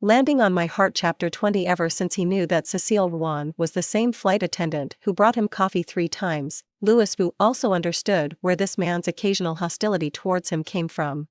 landing on my heart. Chapter 20. Ever since he knew that Cecile Ruan was the same flight attendant who brought him coffee 3 times, Louis Vu also understood where this man's occasional hostility towards him came from.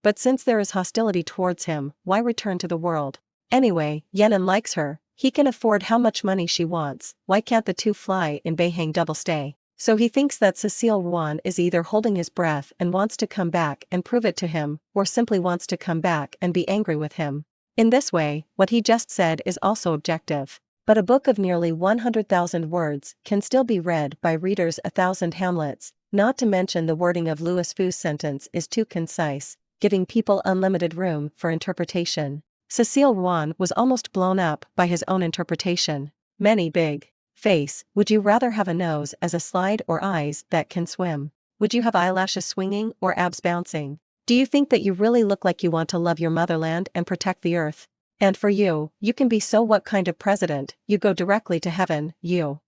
But since there is hostility towards him, why return to the world? Anyway, Yenin likes her, he can afford how much money she wants, why can't the two fly in Beihang double stay? So he thinks that Cecile Ruan is either holding his breath and wants to come back and prove it to him, or simply wants to come back and be angry with him. In this way, what he just said is also objective. But a book of nearly 100,000 words can still be read by readers 1,000 Hamlets, not to mention the wording of Louis Vu's sentence is too concise, giving people unlimited room for interpretation. Cecile Ruan was almost blown up by his own interpretation. Many big face, would you rather have a nose as a slide or eyes that can swim? Would you have eyelashes swinging or abs bouncing? Do you think that you really look like you want to love your motherland and protect the earth? And for you, you can be so what kind of president, you go directly to heaven, you.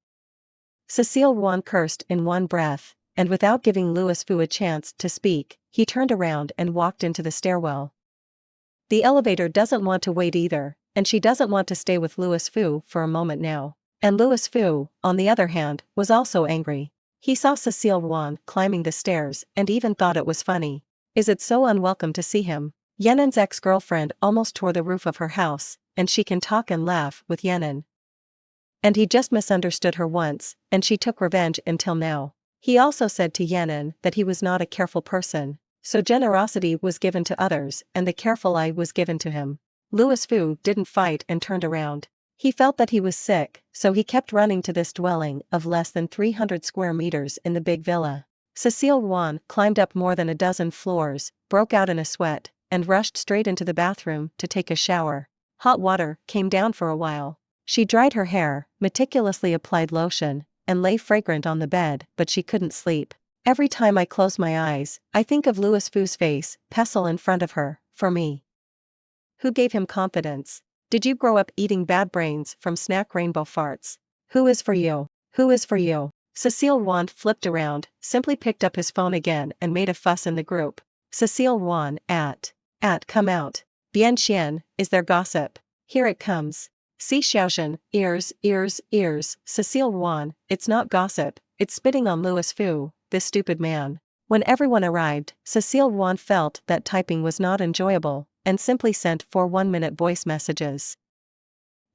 Cecile Ruan cursed in one breath, and without giving Louis Vu a chance to speak, he turned around and walked into the stairwell. The elevator doesn't want to wait either, and she doesn't want to stay with Louis Vu for a moment now. And Louis Vu, on the other hand, was also angry. He saw Cecile Ruan climbing the stairs and even thought it was funny. Is it so unwelcome to see him? Yenin's ex-girlfriend almost tore the roof of her house, and she can talk and laugh with Yenin. And he just misunderstood her once, and she took revenge until now. He also said to Yenin that he was not a careful person, so generosity was given to others and the careful eye was given to him. Louis Vu didn't fight and turned around. He felt that he was sick, so he kept running to this dwelling of less than 300 square meters in the big villa. Cecile Ruan climbed up more than a dozen floors, broke out in a sweat, and rushed straight into the bathroom to take a shower. Hot water came down for a while. She dried her hair, meticulously applied lotion, and lay fragrant on the bed, but she couldn't sleep. Every time I close my eyes, I think of Louis Vu's face, pestle in front of her, for me. Who gave him confidence? Did you grow up eating bad brains from snack rainbow farts? Who is for you? Who is for you? Cecile Ruan flipped around, simply picked up his phone again and made a fuss in the group. Cecile Ruan, come out. Bien Xian, is there gossip? Here it comes. Si Xiaozhen, ears. Cecile Ruan, it's not gossip, it's spitting on Louis Vu, this stupid man. When everyone arrived, Cecile Ruan felt that typing was not enjoyable, and simply sent 4 one-minute voice messages.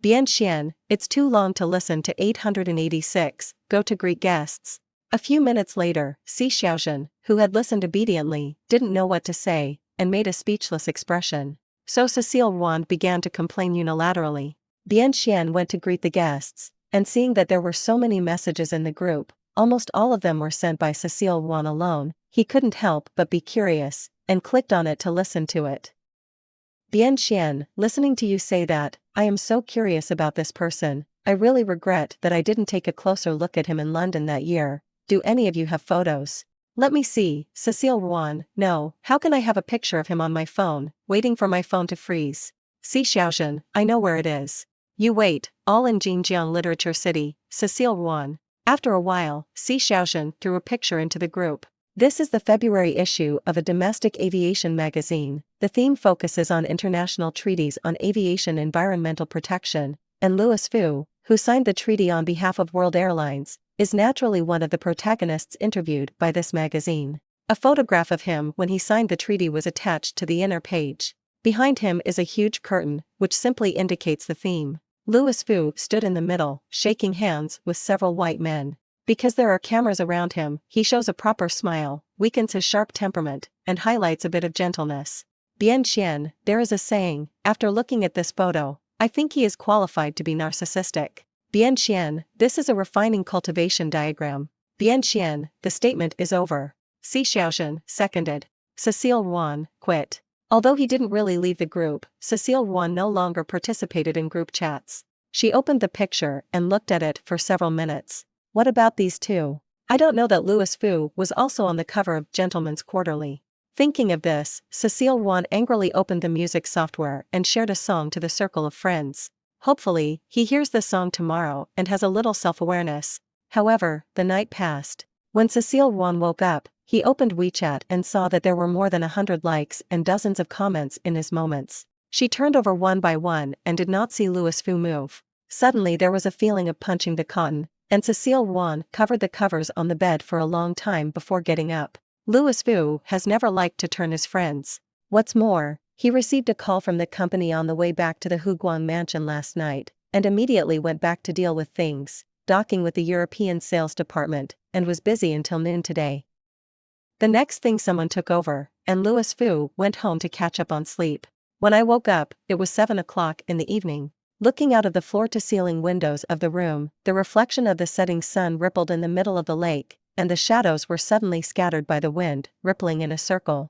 Bien Xian, it's too long to listen to 886, go to greet guests. A few minutes later, Si Xiaozhen, who had listened obediently, didn't know what to say, and made a speechless expression. So Cecile Ruan began to complain unilaterally. Bien Xian went to greet the guests, and seeing that there were so many messages in the group, almost all of them were sent by Cecile Ruan alone, he couldn't help but be curious, and clicked on it to listen to it. Bien Xian, listening to you say that, I am so curious about this person, I really regret that I didn't take a closer look at him in London that year. Do any of you have photos? Let me see. Cecile Ruan, no, how can I have a picture of him on my phone, waiting for my phone to freeze? Si Xiaozhen, I know where it is. You wait, all in Jinjiang Literature City, Cecile Ruan. After a while, Si Xiaozhen threw a picture into the group. This is the February issue of a domestic aviation magazine. The theme focuses on international treaties on aviation environmental protection, and Louis Vu, who signed the treaty on behalf of World Airlines, is naturally one of the protagonists interviewed by this magazine. A photograph of him when he signed the treaty was attached to the inner page. Behind him is a huge curtain, which simply indicates the theme. Louis Vu stood in the middle, shaking hands with several white men. Because there are cameras around him, he shows a proper smile, weakens his sharp temperament, and highlights a bit of gentleness. Bien Xian, there is a saying, after looking at this photo, I think he is qualified to be narcissistic. Bien Xian, this is a refining cultivation diagram. Bien Xian, the statement is over. Si Xiaozhen, seconded. Cecile Ruan, quit. Although he didn't really leave the group, Cecile Ruan no longer participated in group chats. She opened the picture and looked at it for several minutes. What about these two? I don't know that Louis Vu was also on the cover of Gentleman's Quarterly. Thinking of this, Cecile Ruan angrily opened the music software and shared a song to the circle of friends. Hopefully, he hears the song tomorrow and has a little self-awareness. However, the night passed. When Cecile Ruan woke up, he opened WeChat and saw that there were more than 100 likes and dozens of comments in his moments. She turned over one by one and did not see Louis Fu move. Suddenly there was a feeling of punching the cotton, and Cecile Ruan covered the covers on the bed for a long time before getting up. Louis Fu has never liked to turn his friends. What's more, he received a call from the company on the way back to the Huguang mansion last night, and immediately went back to deal with things, docking with the European sales department, and was busy until noon today. The next thing someone took over, and Louis Fu went home to catch up on sleep. When I woke up, it was 7 o'clock in the evening. Looking out of the floor-to-ceiling windows of the room, the reflection of the setting sun rippled in the middle of the lake, and the shadows were suddenly scattered by the wind, rippling in a circle.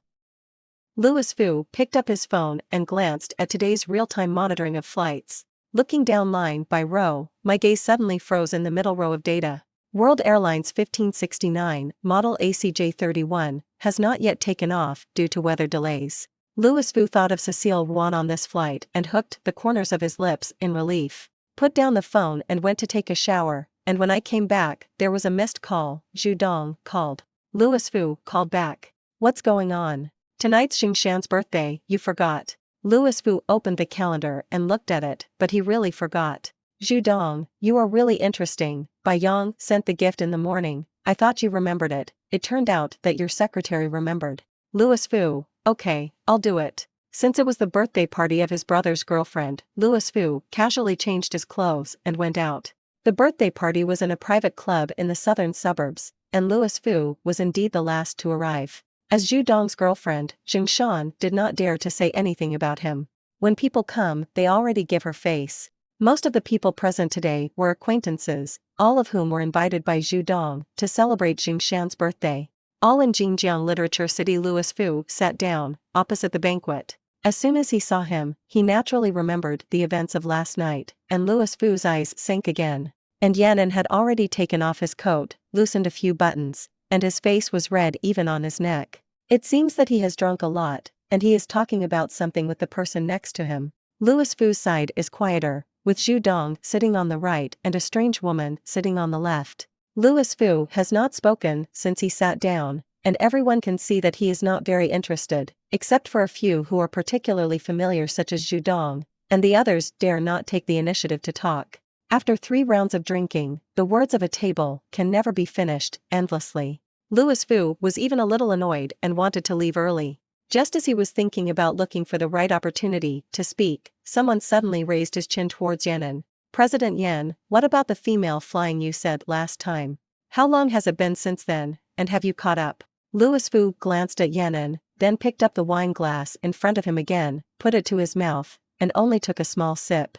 Louis Fu picked up his phone and glanced at today's real-time monitoring of flights. Looking down line by row, my gaze suddenly froze in the middle row of data. World Airlines 1569, model ACJ31, has not yet taken off due to weather delays. Louis Fu thought of Cecile Ruan on this flight and hooked the corners of his lips in relief. Put down the phone and went to take a shower, and when I came back, there was a missed call. Zhu Dong called. Louis Fu called back. What's going on? Tonight's Xingshan's birthday, you forgot. Louis Fu opened the calendar and looked at it, but he really forgot. Zhu Dong, you are really interesting. Bai Yang sent the gift in the morning. I thought you remembered it. It turned out that your secretary remembered. Louis Fu, okay, I'll do it. Since it was the birthday party of his brother's girlfriend, Louis Fu casually changed his clothes and went out. The birthday party was in a private club in the southern suburbs, and Louis Fu was indeed the last to arrive. As Zhu Dong's girlfriend, Xingshan did not dare to say anything about him. When people come, they already give her face. Most of the people present today were acquaintances, all of whom were invited by Zhu Dong to celebrate Xingshan's birthday. All in Jingjiang Literature City. Louis Fu sat down, opposite the banquet. As soon as he saw him, he naturally remembered the events of last night, and Louis Fu's eyes sank again. And Yan'an had already taken off his coat, loosened a few buttons, and his face was red even on his neck. It seems that he has drunk a lot, and he is talking about something with the person next to him. Louis Fu's side is quieter, with Zhu Dong sitting on the right and a strange woman sitting on the left. Louis Fu has not spoken since he sat down, and everyone can see that he is not very interested, except for a few who are particularly familiar such as Zhu Dong, and the others dare not take the initiative to talk. After 3 rounds of drinking, the words of a table can never be finished endlessly. Louis Fu was even a little annoyed and wanted to leave early. Just as he was thinking about looking for the right opportunity to speak, someone suddenly raised his chin towards Yan'an. President Yan, what about the female flying you said last time? How long has it been since then, and have you caught up? Louis Fu glanced at Yan'an, then picked up the wine glass in front of him again, put it to his mouth, and only took a small sip.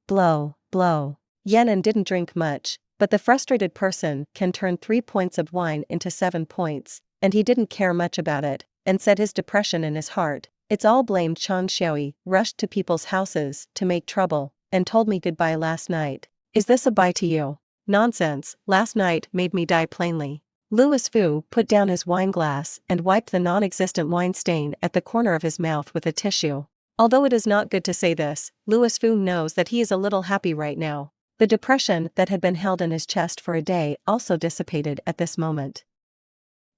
Blow, blow. Yan'an didn't drink much, but the frustrated person can turn 3 points of wine into 7 points, and he didn't care much about it, and said his depression in his heart. It's all blamed Chang Xiaoyi, rushed to people's houses to make trouble, and told me goodbye last night. Is this a bye to you? Nonsense, last night made me die plainly. Louis Fu put down his wine glass and wiped the non-existent wine stain at the corner of his mouth with a tissue. Although it is not good to say this, Louis Fu knows that he is a little happy right now. The depression that had been held in his chest for a day also dissipated at this moment.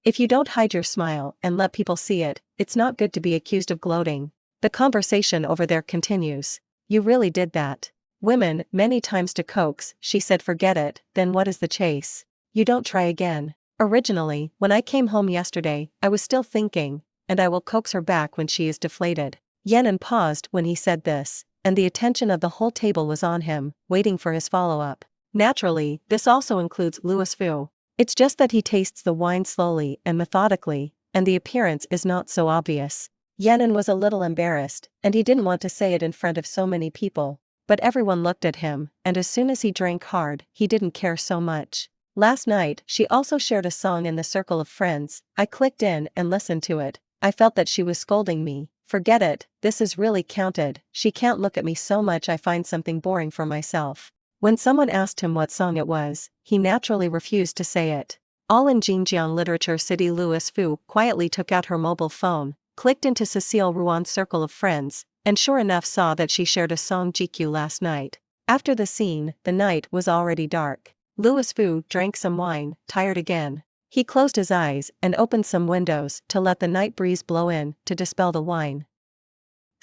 If you don't hide your smile and let people see it, it's not good to be accused of gloating. The conversation over there continues. You really did that. Women, many times to coax, she said forget it, then what is the chase? You don't try again. Originally, when I came home yesterday, I was still thinking, and I will coax her back when she is deflated. Yan'an paused when he said this, and the attention of the whole table was on him, waiting for his follow-up. Naturally, this also includes Louis Fu. It's just that he tastes the wine slowly and methodically, and the appearance is not so obvious. Yan'an was a little embarrassed, and he didn't want to say it in front of so many people. But everyone looked at him, and as soon as he drank hard, he didn't care so much. Last night, she also shared a song in the circle of friends. I clicked in and listened to it. I felt that she was scolding me. Forget it, this is really counted. She can't look at me so much I find something boring for myself. When someone asked him what song it was, he naturally refused to say it. All in Jingjiang Literature City. Louis Fu quietly took out her mobile phone, clicked into Cecile Ruan's circle of friends, and sure enough saw that she shared a song GQ last night. After the scene, the night was already dark. Louis Fu drank some wine, tired again. He closed his eyes and opened some windows to let the night breeze blow in to dispel the wine.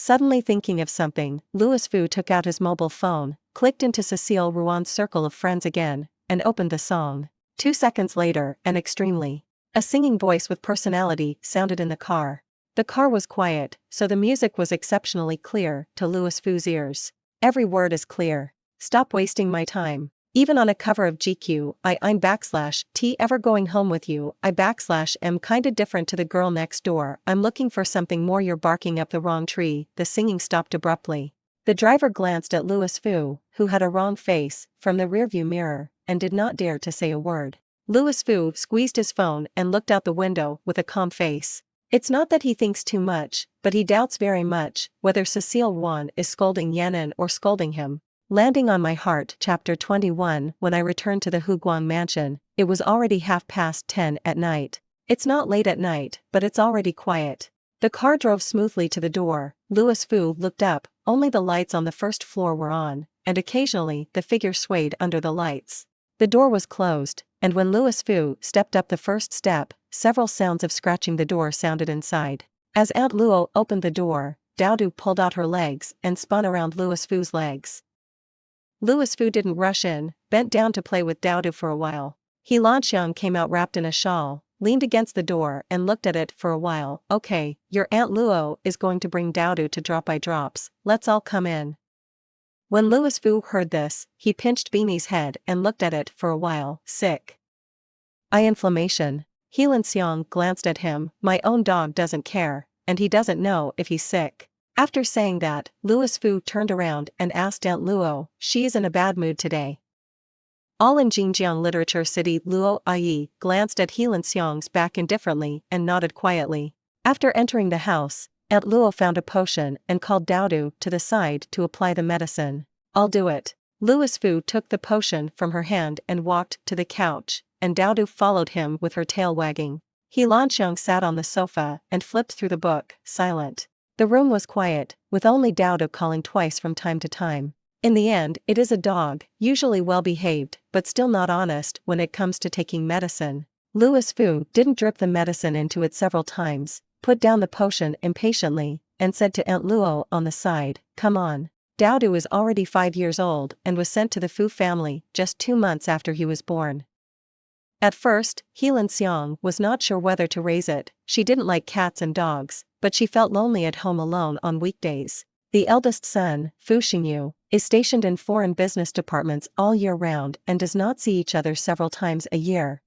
Suddenly thinking of something, Louis Vu took out his mobile phone, clicked into Cecile Ruan's circle of friends again, and opened the song. 2 seconds later, an extremely a singing voice with personality sounded in the car. The car was quiet, so the music was exceptionally clear to Louis Vu's ears. Every word is clear. Stop wasting my time. Even on a cover of GQ, I'm /T ever going home with you, am kinda different to the girl next door, I'm looking for something more, you're barking up the wrong tree. The singing stopped abruptly. The driver glanced at Louis Vu, who had a wrong face, from the rearview mirror, and did not dare to say a word. Louis Vu squeezed his phone and looked out the window with a calm face. It's not that he thinks too much, but he doubts very much whether Cecile Ruan is scolding Yan'an or scolding him. Landing on my heart. Chapter 21. When I returned to the Huguang mansion, it was already 10:30 at night. It's not late at night, but it's already quiet. The car drove smoothly to the door. Louis Vu looked up, only the lights on the first floor were on, and occasionally the figure swayed under the lights. The door was closed, and when Louis Vu stepped up the first step, several sounds of scratching the door sounded inside. As Aunt Luo opened the door, Dowdu pulled out her legs and spun around Louis Vu's legs. Louis Vu didn't rush in, bent down to play with Dowdu for a while. He Lanxiang came out wrapped in a shawl, leaned against the door and looked at it for a while. Okay, your Aunt Luo is going to bring Dowdu to drop by drops, let's all come in. When Louis Vu heard this, he pinched Beanie's head and looked at it for a while. Sick. Eye inflammation. He Lanxiang glanced at him. My own dog doesn't care, and he doesn't know if he's sick. After saying that, Louis Vu turned around and asked Aunt Luo, she is in a bad mood today. All in Xinjiang Literature City. Luo Ai glanced at He Lanxiang's back indifferently and nodded quietly. After entering the house, Aunt Luo found a potion and called Dowdu to the side to apply the medicine. I'll do it. Louis Vu took the potion from her hand and walked to the couch, and Dowdu followed him with her tail wagging. He Lanxiang sat on the sofa and flipped through the book, silent. The room was quiet, with only Dowdu calling twice from time to time. In the end, it is a dog, usually well behaved, but still not honest when it comes to taking medicine. Louis Vu didn't drip the medicine into it several times, put down the potion impatiently, and said to Aunt Luo on the side, come on. Dowdu is already 5 years old and was sent to the Fu family just 2 months after he was born. At first, He Lanxiang was not sure whether to raise it. She didn't like cats and dogs, but she felt lonely at home alone on weekdays. The eldest son, Fu Xingyu, is stationed in foreign business departments all year round and does not see each other several times a year.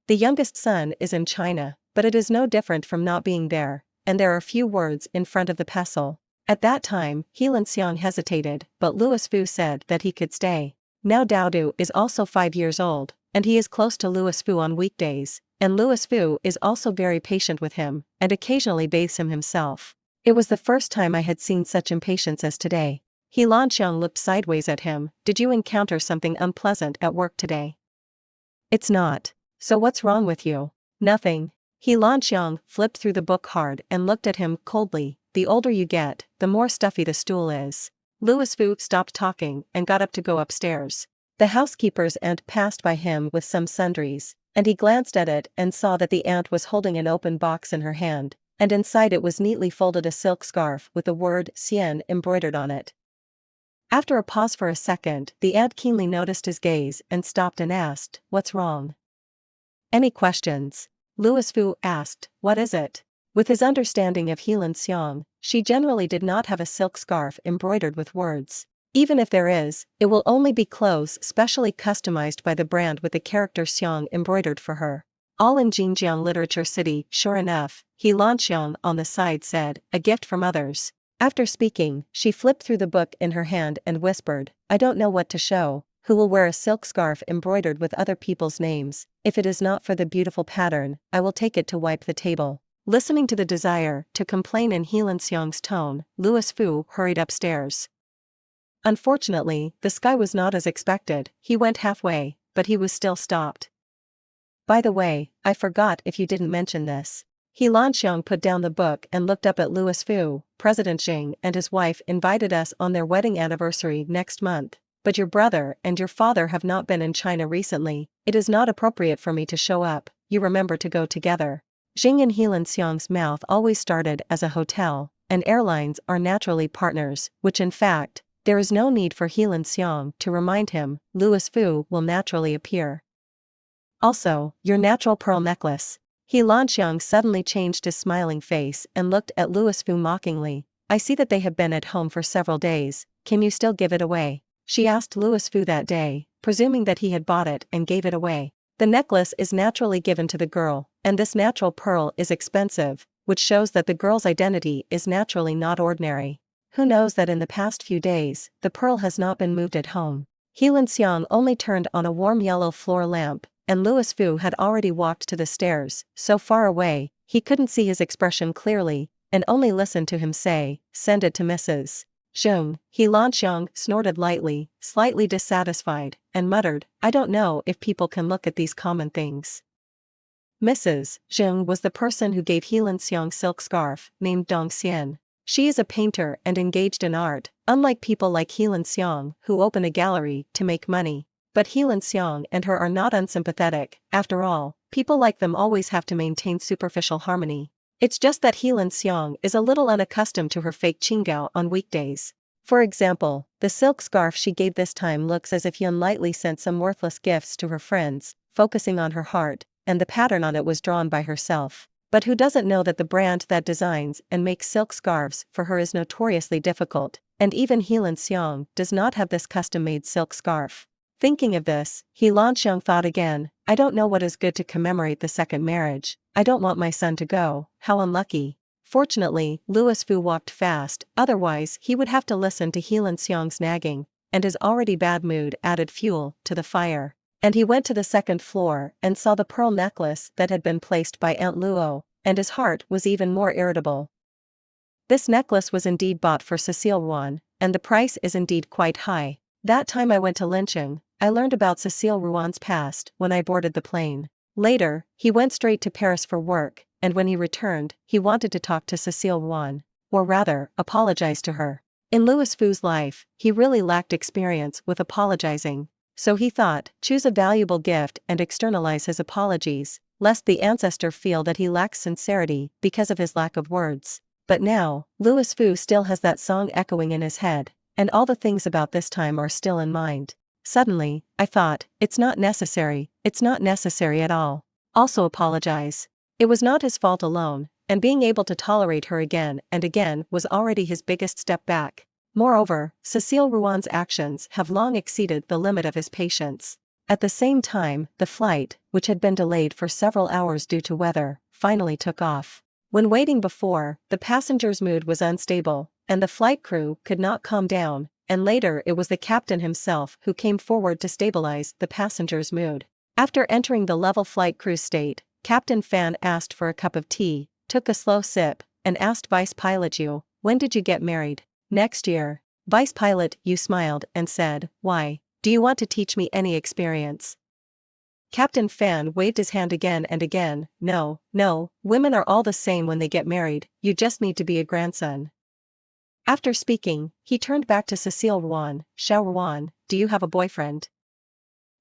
The youngest son is in China, but it is no different from not being there, and there are few words in front of the pestle. At that time, He Lanxiang hesitated, but Louis Vu said that he could stay. Now Dowdu is also 5 years old, and he is close to Louis Vu on weekdays, and Louis Vu is also very patient with him, and occasionally bathes him himself. It was the first time I had seen such impatience as today. He Lanxiang looked sideways at him. Did you encounter something unpleasant at work today? It's not. So what's wrong with you? Nothing. He Lanxiang flipped through the book hard and looked at him coldly. The older you get, the more stuffy the stool is. Louis Vu stopped talking and got up to go upstairs. The housekeeper's aunt passed by him with some sundries, and he glanced at it and saw that the aunt was holding an open box in her hand, and inside it was neatly folded a silk scarf with the word Xian embroidered on it. After a pause for a second, the aunt keenly noticed his gaze and stopped and asked, what's wrong? Any questions? Louis Vu asked, what is it? With his understanding of He Lanxiang, she generally did not have a silk scarf embroidered with words. Even if there is, it will only be clothes specially customized by the brand with the character Xiang embroidered for her. All in Xinjiang Literature City. Sure enough, He Lanxiang on the side said, a gift from others. After speaking, she flipped through the book in her hand and whispered, I don't know what to show. Who will wear a silk scarf embroidered with other people's names? If it is not for the beautiful pattern, I will take it to wipe the table. Listening to the desire to complain in He Lanxiang's tone, Louis Vu hurried upstairs. Unfortunately, the sky was not as expected. He went halfway, but he was still stopped. By the way, I forgot if you didn't mention this. He Lanxiang put down the book and looked up at Louis Vu. President Xing and his wife invited us on their wedding anniversary next month, but your brother and your father have not been in China recently. It is not appropriate for me to show up. You remember to go together. Xing in He Lanxiang's mouth always started as a hotel, and airlines are naturally partners, which in fact, there is no need for Helan Xiang to remind him, Louis Fu will naturally appear. Also, your natural pearl necklace. He Lanxiang suddenly changed his smiling face and looked at Louis Fu mockingly. I see that they have been at home for several days, can you still give it away? She asked Louis Fu that day, presuming that he had bought it and gave it away. The necklace is naturally given to the girl, and this natural pearl is expensive, which shows that the girl's identity is naturally not ordinary. Who knows that in the past few days, the pearl has not been moved at home. Helan Xiang only turned on a warm yellow floor lamp, and Louis Fu had already walked to the stairs, so far away, he couldn't see his expression clearly, and only listened to him say, send it to Mrs. Zheng. He Lanxiang snorted lightly, slightly dissatisfied, and muttered, I don't know if people can look at these common things. Mrs. Zheng was the person who gave Helan Xiang silk scarf, named Dong Xian. She is a painter and engaged in art, unlike people like Helan Xiang who open a gallery to make money. But Helan Xiang and her are not unsympathetic, after all, people like them always have to maintain superficial harmony. It's just that Helan Xiang is a little unaccustomed to her fake qinggao on weekdays. For example, the silk scarf she gave this time looks as if Yun lightly sent some worthless gifts to her friends, focusing on her heart, and the pattern on it was drawn by herself. But who doesn't know that the brand that designs and makes silk scarves for her is notoriously difficult, and even Helan Xiang does not have this custom-made silk scarf. Thinking of this, He Lanxiang thought again, I don't know what is good to commemorate the second marriage, I don't want my son to go, how unlucky. Fortunately, Louis Fu walked fast, otherwise he would have to listen to Helan Xiang's nagging, and his already bad mood added fuel to the fire. And he went to the second floor and saw the pearl necklace that had been placed by Aunt Luo, and his heart was even more irritable. This necklace was indeed bought for Cecile Ruan, and the price is indeed quite high. That time I went to Lincheng, I learned about Cecile Ruan's past when I boarded the plane. Later, he went straight to Paris for work, and when he returned, he wanted to talk to Cecile Ruan, or rather, apologize to her. In Louis Fu's life, he really lacked experience with apologizing, so he thought, choose a valuable gift and externalize his apologies, lest the ancestor feel that he lacks sincerity because of his lack of words. But now, Louis Fu still has that song echoing in his head, and all the things about this time are still in mind. Suddenly, I thought, it's not necessary at all. Also apologize. It was not his fault alone, and being able to tolerate her again and again was already his biggest step back. Moreover, Cecile Ruan's actions have long exceeded the limit of his patience. At the same time, the flight, which had been delayed for several hours due to weather, finally took off. When waiting before, the passenger's mood was unstable, and the flight crew could not calm down, and later it was the captain himself who came forward to stabilize the passenger's mood. After entering the level flight crew state, Captain Fan asked for a cup of tea, took a slow sip, and asked Vice Pilot Yu, when did you get married? Next year. Vice Pilot Yu smiled and said, why, do you want to teach me any experience? Captain Fan waved his hand again and again, no, women are all the same when they get married, you just need to be a grandson. After speaking, he turned back to Cecile Ruan, Xiao Ruan, do you have a boyfriend?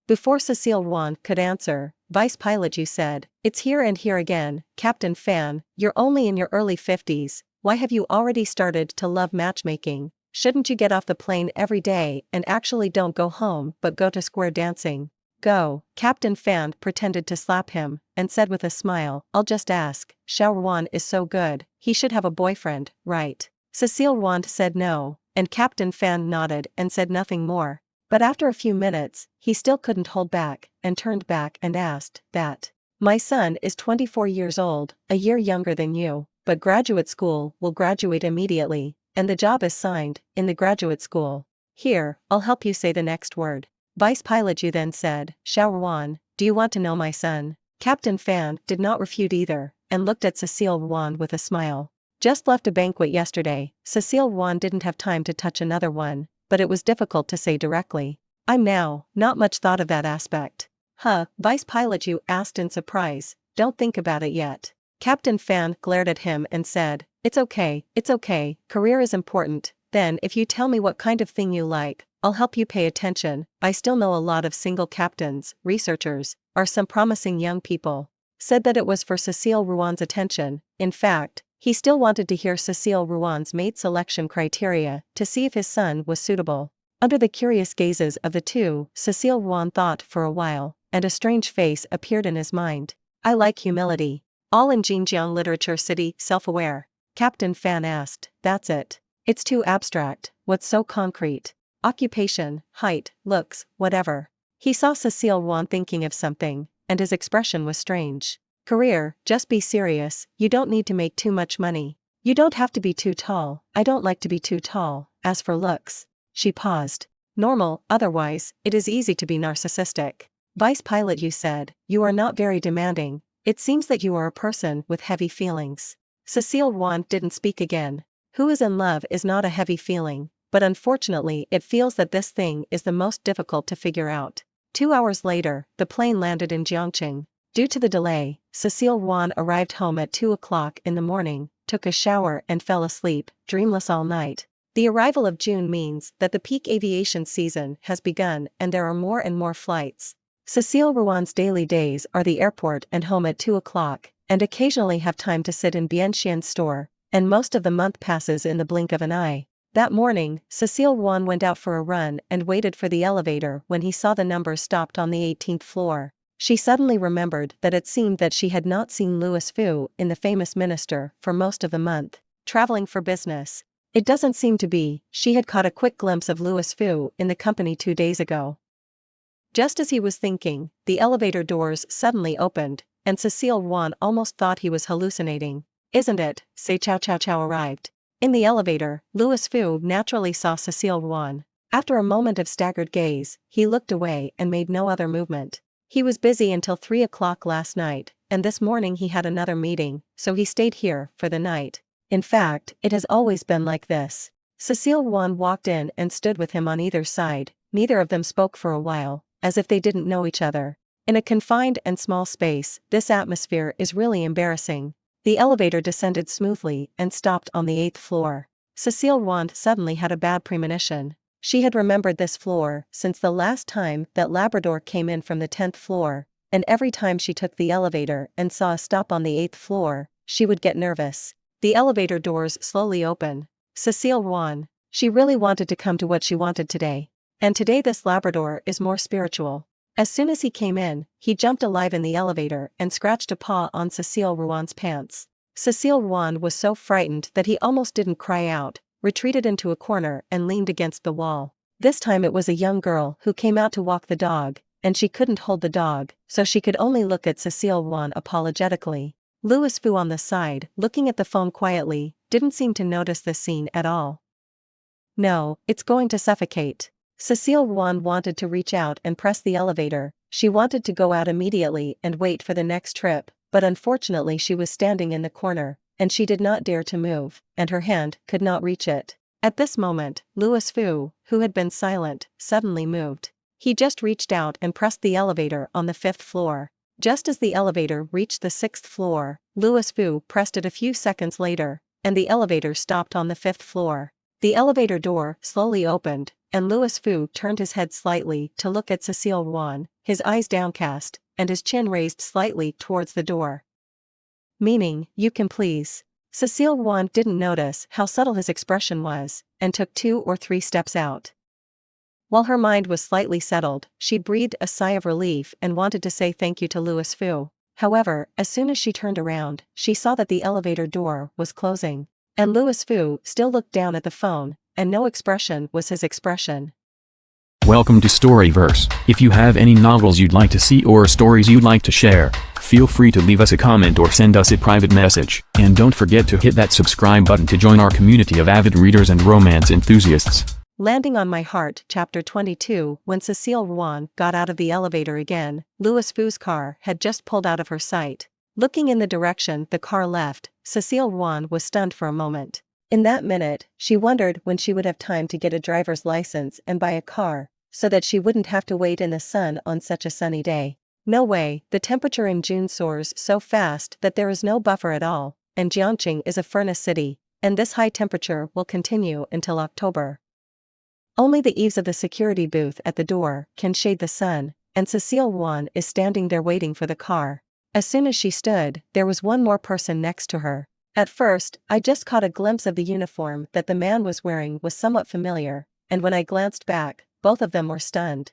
Before Cecile Ruan could answer, Vice Pilot Yu said, it's here and here again, Captain Fan, you're only in your early 50s, why have you already started to love matchmaking? Shouldn't you get off the plane every day and actually don't go home but go to square dancing? Go. Captain Fan pretended to slap him, and said with a smile, I'll just ask, Xiao Ruan is so good, he should have a boyfriend, right? Cecile Ruan said no, and Captain Fan nodded and said nothing more. But after a few minutes, he still couldn't hold back, and turned back and asked, that. My son is 24 years old, a year younger than you, but graduate school will graduate immediately, and the job is signed, in the graduate school. Here, I'll help you say the next word. Vice Pilot Yu then said, Xiao Ruan, do you want to know my son? Captain Fan did not refute either, and looked at Cecile Ruan with a smile. Just left a banquet yesterday, Cecile Ruan didn't have time to touch another one, but it was difficult to say directly. I'm now, not much thought of that aspect. Huh, Vice Pilot Yu asked in surprise, don't think about it yet. Captain Fan glared at him and said, it's okay, career is important, then if you tell me what kind of thing you like, I'll help you pay attention. I still know a lot of single captains, researchers, or some promising young people. Said that it was for Cecile Ruan's attention, in fact, He still wanted to hear Cecile Ruan's mate selection criteria to see if his son was suitable. Under the curious gazes of the two, Cecile Ruan thought for a while, and a strange face appeared in his mind. I like humility. All in Xinjiang Literature City, self-aware. Captain Fan asked, that's it. It's too abstract, what's so concrete? Occupation, height, looks, whatever. He saw Cecile Ruan thinking of something, and his expression was strange. Career, just be serious, you don't need to make too much money. You don't have to be too tall, I don't like to be too tall. As for looks. She paused. Normal, otherwise, it is easy to be narcissistic. Vice pilot, you said, you are not very demanding. It seems that you are a person with heavy feelings. Cecile Ruan didn't speak again. Who is in love is not a heavy feeling, but unfortunately it feels that this thing is the most difficult to figure out. 2 hours later, the plane landed in Jiangqing. Due to the delay, Cecile Ruan arrived home at 2 o'clock in the morning, took a shower and fell asleep, dreamless all night. The arrival of June means that the peak aviation season has begun and there are more and more flights. Cecile Ruan's daily days are the airport and home at 2 o'clock, and occasionally have time to sit in Bianxian's store, and most of the month passes in the blink of an eye. That morning, Cecile Ruan went out for a run and waited for the elevator when he saw the number stopped on the 18th floor. She suddenly remembered that it seemed that she had not seen Louis Fu in the famous minister for most of the month, traveling for business. It doesn't seem to be, she had caught a quick glimpse of Louis Fu in the company 2 days ago. Just as he was thinking, the elevator doors suddenly opened, and Cecile Ruan almost thought he was hallucinating. Isn't it? Cecile Chow arrived. In the elevator, Louis Fu naturally saw Cecile Ruan. After a moment of staggered gaze, he looked away and made no other movement. He was busy until 3 o'clock last night, and this morning he had another meeting, so he stayed here for the night. In fact, it has always been like this. Cecile Ruan walked in and stood with him on either side. Neither of them spoke for a while, as if they didn't know each other. In a confined and small space, this atmosphere is really embarrassing. The elevator descended smoothly and stopped on the 8th floor. Cecile Ruan suddenly had a bad premonition. She had remembered this floor since the last time that Labrador came in from the 10th floor, and every time she took the elevator and saw a stop on the 8th floor, she would get nervous. The elevator doors slowly open. Cecile Ruan. She really wanted to come to what she wanted today. And today this Labrador is more spiritual. As soon as he came in, he jumped alive in the elevator and scratched a paw on Cecile Ruan's pants. Cecile Ruan was so frightened that he almost didn't cry out, retreated into a corner and leaned against the wall. This time it was a young girl who came out to walk the dog, and she couldn't hold the dog, so she could only look at Cecile Ruan apologetically. Louis Fu on the side, looking at the phone quietly, didn't seem to notice this scene at all. No, it's going to suffocate. Cecile Ruan wanted to reach out and press the elevator. She wanted to go out immediately and wait for the next trip, but unfortunately she was standing in the corner, and she did not dare to move, and her hand could not reach it. At this moment, Louis Fu, who had been silent, suddenly moved. He just reached out and pressed the elevator on the 5th floor. Just as the elevator reached the 6th floor, Louis Fu pressed it a few seconds later, and the elevator stopped on the 5th floor. The elevator door slowly opened, and Louis Fu turned his head slightly to look at Cecile Ruan, his eyes downcast, and his chin raised slightly towards the door. Meaning, you can please. Cecile Ruan didn't notice how subtle his expression was, and took 2 or 3 steps out. While her mind was slightly settled, she breathed a sigh of relief and wanted to say thank you to Louis Fu. However, as soon as she turned around, she saw that the elevator door was closing. And Louis Fu still looked down at the phone, and no expression was his expression. Welcome to Storyverse. If you have any novels you'd like to see or stories you'd like to share, feel free to leave us a comment or send us a private message. And don't forget to hit that subscribe button to join our community of avid readers and romance enthusiasts. Landing on My Heart, Chapter 22. When Cecile Ruan got out of the elevator again, Louis Fu's car had just pulled out of her sight. Looking in the direction the car left, Cecile Ruan was stunned for a moment. In that minute, she wondered when she would have time to get a driver's license and buy a car, so that she wouldn't have to wait in the sun on such a sunny day. No way, the temperature in June soars so fast that there is no buffer at all, and Jiangqing is a furnace city, and this high temperature will continue until October. Only the eaves of the security booth at the door can shade the sun, and Cecile Ruan is standing there waiting for the car. As soon as she stood, there was one more person next to her. At first, I just caught a glimpse of the uniform that the man was wearing was somewhat familiar, and when I glanced back, both of them were stunned.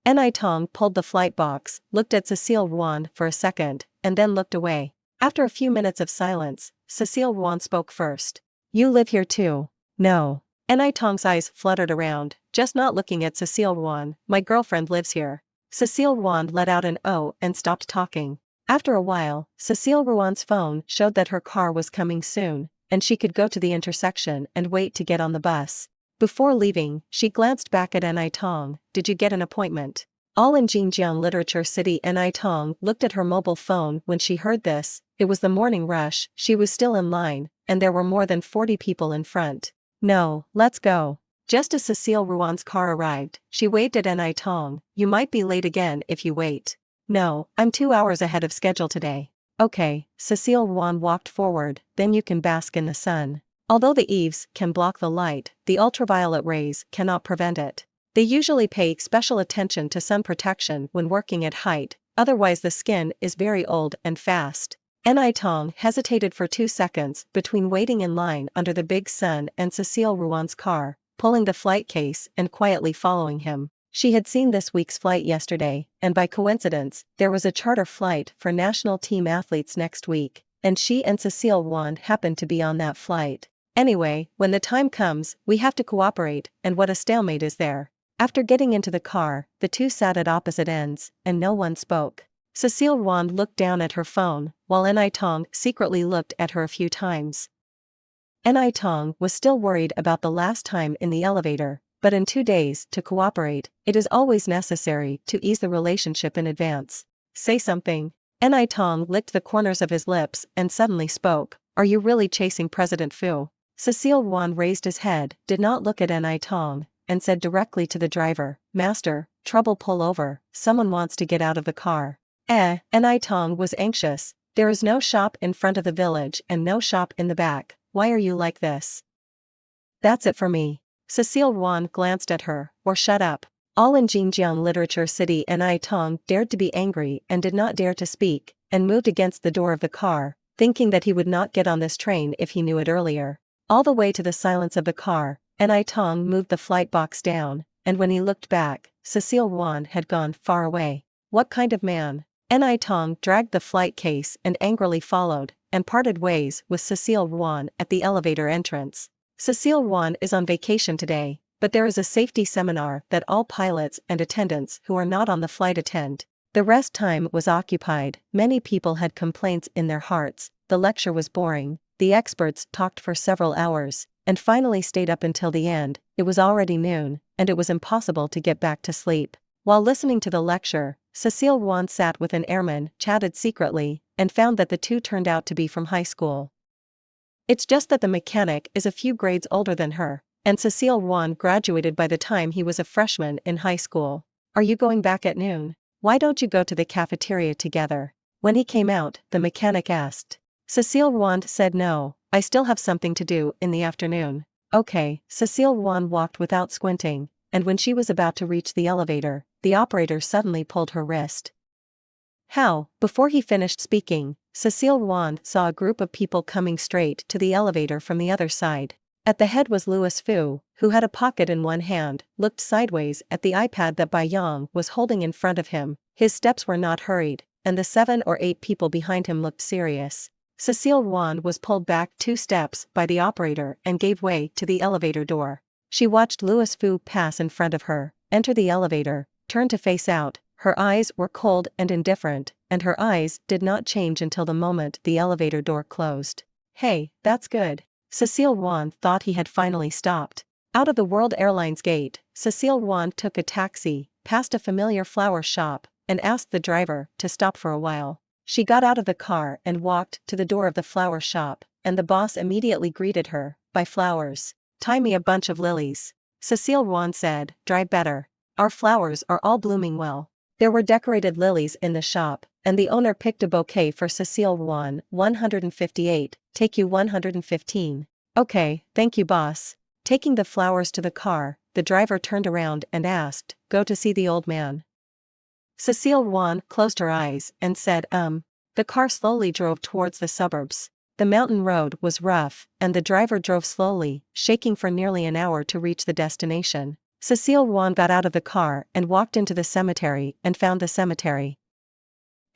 Ni Tong pulled the flight box, looked at Cecile Ruan for a second, and then looked away. After a few minutes of silence, Cecile Ruan spoke first. "You live here too?" "No." Ni Tong's eyes fluttered around, just not looking at Cecile Ruan. "My girlfriend lives here." Cecile Ruan let out an "oh" and stopped talking. After a while, Cecile Ruan's phone showed that her car was coming soon, and she could go to the intersection and wait to get on the bus. Before leaving, she glanced back at Ni Tong. "Did you get an appointment?" All in Xinjiang Literature City. Ni Tong looked at her mobile phone when she heard this. It was the morning rush, she was still in line, and there were more than 40 people in front. "No, let's go." Just as Cecile Ruan's car arrived, she waved at Ni Tong. "You might be late again if you wait." "No, I'm 2 hours ahead of schedule today." "Okay." Cecile Ruan walked forward, "then you can bask in the sun. Although the eaves can block the light, the ultraviolet rays cannot prevent it. They usually pay special attention to sun protection when working at height, otherwise the skin is very old and fast." Ni Tong hesitated for 2 seconds between waiting in line under the big sun and Cecile Ruan's car, pulling the flight case and quietly following him. She had seen this week's flight yesterday, and by coincidence, there was a charter flight for national team athletes next week, and she and Cecile Ruan happened to be on that flight. "Anyway, when the time comes, we have to cooperate, and what a stalemate is there." After getting into the car, the two sat at opposite ends, and no one spoke. Cecile Ruan looked down at her phone, while Ni Tong secretly looked at her a few times. Ni Tong was still worried about the last time in the elevator, but in 2 days, to cooperate, it is always necessary to ease the relationship in advance. "Say something." Ni Tong licked the corners of his lips and suddenly spoke. "Are you really chasing President Fu?" Cecile Ruan raised his head, did not look at Ni Tong, and said directly to the driver, "Master, trouble, pull over, someone wants to get out of the car." Ni Tong was anxious. "There is no shop in front of the village and no shop in the back. Why are you like this?" "That's it for me." Cecile Ruan glanced at her. "Or shut up." All in Xinjiang Literature City. Ni Tong dared to be angry and did not dare to speak, and moved against the door of the car, thinking that he would not get on this train if he knew it earlier. All the way to the silence of the car, Ni Tong moved the flight box down, and when he looked back, Cecile Ruan had gone far away. What kind of man? Ni Tong dragged the flight case and angrily followed, and parted ways with Cecile Ruan at the elevator entrance. Cecile Ruan is on vacation today, but there is a safety seminar that all pilots and attendants who are not on the flight attend. The rest time was occupied. Many people had complaints in their hearts. The lecture was boring. The experts talked for several hours, and finally stayed up until the end. It was already noon, and it was impossible to get back to sleep. While listening to the lecture, Cecile Ruan sat with an airman, chatted secretly, and found that the two turned out to be from high school. It's just that the mechanic is a few grades older than her, and Cecile Ruan graduated by the time he was a freshman in high school. "Are you going back at noon? Why don't you go to the cafeteria together?" When he came out, the mechanic asked. Cecile Ruan said no, "I still have something to do in the afternoon." "Okay." Cecile Ruan walked without squinting, and when she was about to reach the elevator, the operator suddenly pulled her wrist. "How?" Before he finished speaking, Cecile Ruan saw a group of people coming straight to the elevator from the other side. At the head was Louis Fu, who had a pocket in one hand, looked sideways at the iPad that Bai Yang was holding in front of him. His steps were not hurried, and the 7 or 8 people behind him looked serious. Cecile Ruan was pulled back 2 steps by the operator and gave way to the elevator door. She watched Louis Fu pass in front of her, enter the elevator, turn to face out. Her eyes were cold and indifferent, and her eyes did not change until the moment the elevator door closed. "Hey, that's good." Cecile Ruan thought he had finally stopped. Out of the World Airlines gate, Cecile Ruan took a taxi, past a familiar flower shop, and asked the driver to stop for a while. She got out of the car and walked to the door of the flower shop, and the boss immediately greeted her. "Buy flowers. Tie me a bunch of lilies." Cecile Ruan said, "Dry better. Our flowers are all blooming well." There were decorated lilies in the shop, and the owner picked a bouquet for Cecile Ruan. 158, take you 115. "Okay, thank you boss." Taking the flowers to the car, the driver turned around and asked, "Go to see the old man?" Cecile Ruan closed her eyes and said, The car slowly drove towards the suburbs. The mountain road was rough, and the driver drove slowly, shaking for nearly an hour to reach the destination. Cecile Ruan got out of the car and walked into the cemetery and found the cemetery.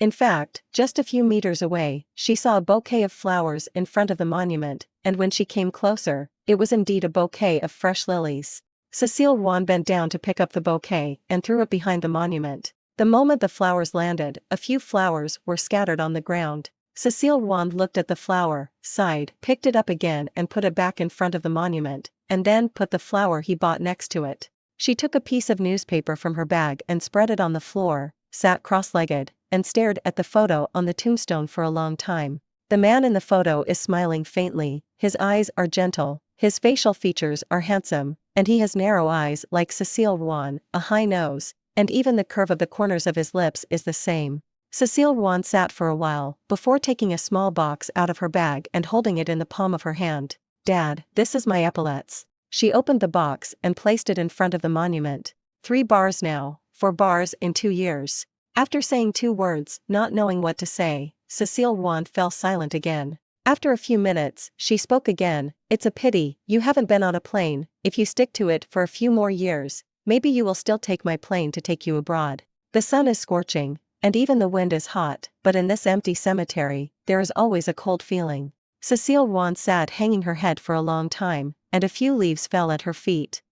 In fact, just a few meters away, she saw a bouquet of flowers in front of the monument, and when she came closer, it was indeed a bouquet of fresh lilies. Cecile Ruan bent down to pick up the bouquet and threw it behind the monument. The moment the flowers landed, a few flowers were scattered on the ground. Cecile Ruan looked at the flower, sighed, picked it up again and put it back in front of the monument, and then put the flower he bought next to it. She took a piece of newspaper from her bag and spread it on the floor, sat cross-legged, and stared at the photo on the tombstone for a long time. The man in the photo is smiling faintly, his eyes are gentle, his facial features are handsome, and he has narrow eyes like Cecile Ruan, a high nose, and even the curve of the corners of his lips is the same. Cecile Ruan sat for a while, before taking a small box out of her bag and holding it in the palm of her hand. "Dad, this is my epaulets." She opened the box and placed it in front of the monument. 3 bars now, 4 bars in 2 years. After saying 2 words, not knowing what to say, Cecile Ruan fell silent again. After a few minutes, she spoke again. "It's a pity, you haven't been on a plane. If you stick to it for a few more years, maybe you will still take my plane to take you abroad. The sun is scorching, and even the wind is hot, but in this empty cemetery, there is always a cold feeling." Cecile Ruan sat hanging her head for a long time, and a few leaves fell at her feet.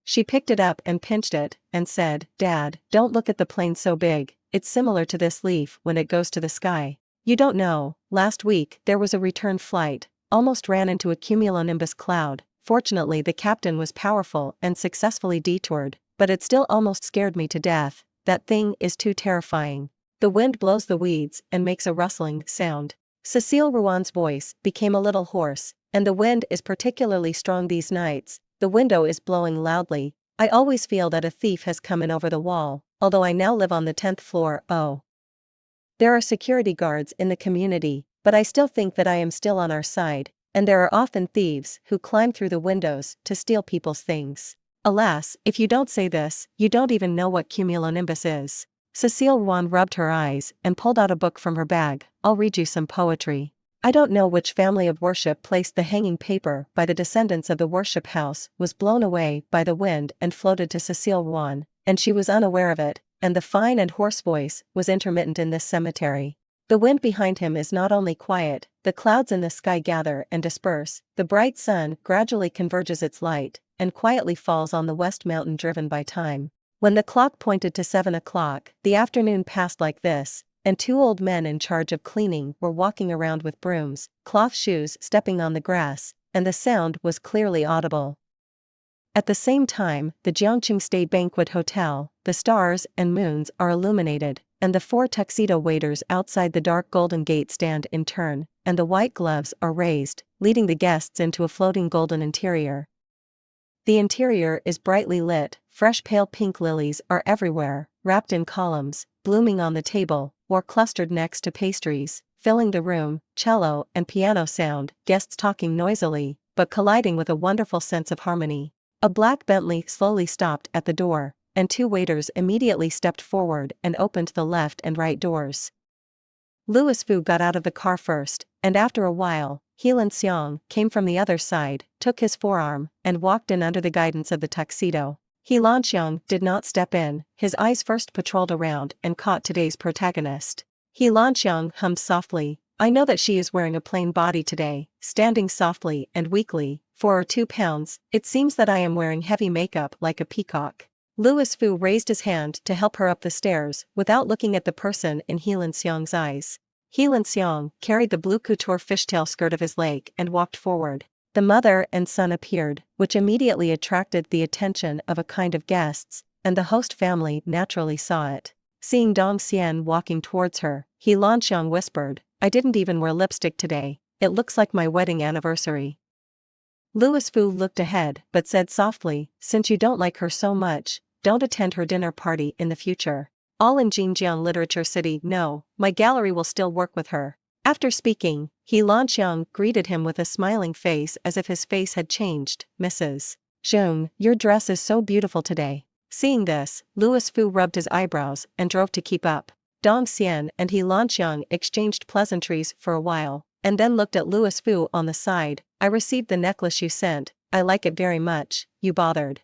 She picked it up and pinched it, and said, "Dad, don't look at the plane so big, it's similar to this leaf when it goes to the sky. You don't know, last week there was a return flight, almost ran into a cumulonimbus cloud. Fortunately the captain was powerful and successfully detoured, but it still almost scared me to death. That thing is too terrifying. The wind blows the weeds and makes a rustling sound." Cecile Ruan's voice became a little hoarse, "And the wind is particularly strong these nights. The window is blowing loudly. I always feel that a thief has come in over the wall, although I now live on the 10th floor. Oh. There are security guards in the community, but I still think that I am still on our side, and there are often thieves who climb through the windows to steal people's things. Alas, if you don't say this, you don't even know what cumulonimbus is." Cecile Ruan rubbed her eyes and pulled out a book from her bag. "I'll read you some poetry. I don't know which family of worship placed the hanging paper by the descendants of the worship house was blown away by the wind and floated to Cecile Ruan, and she was unaware of it, and the fine and hoarse voice was intermittent in this cemetery. The wind behind him is not only quiet, the clouds in the sky gather and disperse, the bright sun gradually converges its light, and quietly falls on the west mountain driven by time. When the clock pointed to 7 o'clock, the afternoon passed like this, and 2 old men in charge of cleaning were walking around with brooms, cloth shoes stepping on the grass, and the sound was clearly audible. At the same time, the Jiangqing State Banquet Hotel, the stars and moons are illuminated, and the 4 tuxedo waiters outside the dark golden gate stand in turn, and the white gloves are raised, leading the guests into a floating golden interior. The interior is brightly lit, fresh pale pink lilies are everywhere, wrapped in columns, blooming on the table, or clustered next to pastries, filling the room, cello and piano sound, guests talking noisily, but colliding with a wonderful sense of harmony. A black Bentley slowly stopped at the door, and 2 waiters immediately stepped forward and opened the left and right doors. Louis Fu got out of the car first, and after a while, He Xiang came from the other side, took his forearm, and walked in under the guidance of the tuxedo. He Xiang did not step in, his eyes first patrolled around and caught today's protagonist. He Xiang hummed softly, "I know that she is wearing a plain body today, standing softly and weakly, for her 2 pounds, it seems that I am wearing heavy makeup like a peacock." Louis Fu raised his hand to help her up the stairs, without looking at the person in He Xiang's eyes. He Xiang carried the blue couture fishtail skirt of his leg and walked forward. The mother and son appeared, which immediately attracted the attention of a kind of guests, and the host family naturally saw it. Seeing Dong Xian walking towards her, He Xiang whispered, "I didn't even wear lipstick today, it looks like my wedding anniversary." Louis Fu looked ahead but said softly, "Since you don't like her so much, don't attend her dinner party in the future. All in Xinjiang Literature City know, my gallery will still work with her." After speaking, He Xiang greeted him with a smiling face as if his face had changed. "Mrs. Zheng, your dress is so beautiful today." Seeing this, Louis Fu rubbed his eyebrows and drove to keep up. Dong Xian and He Xiang exchanged pleasantries for a while, and then looked at Louis Fu on the side. I received the necklace you sent, I like it very much, you bothered.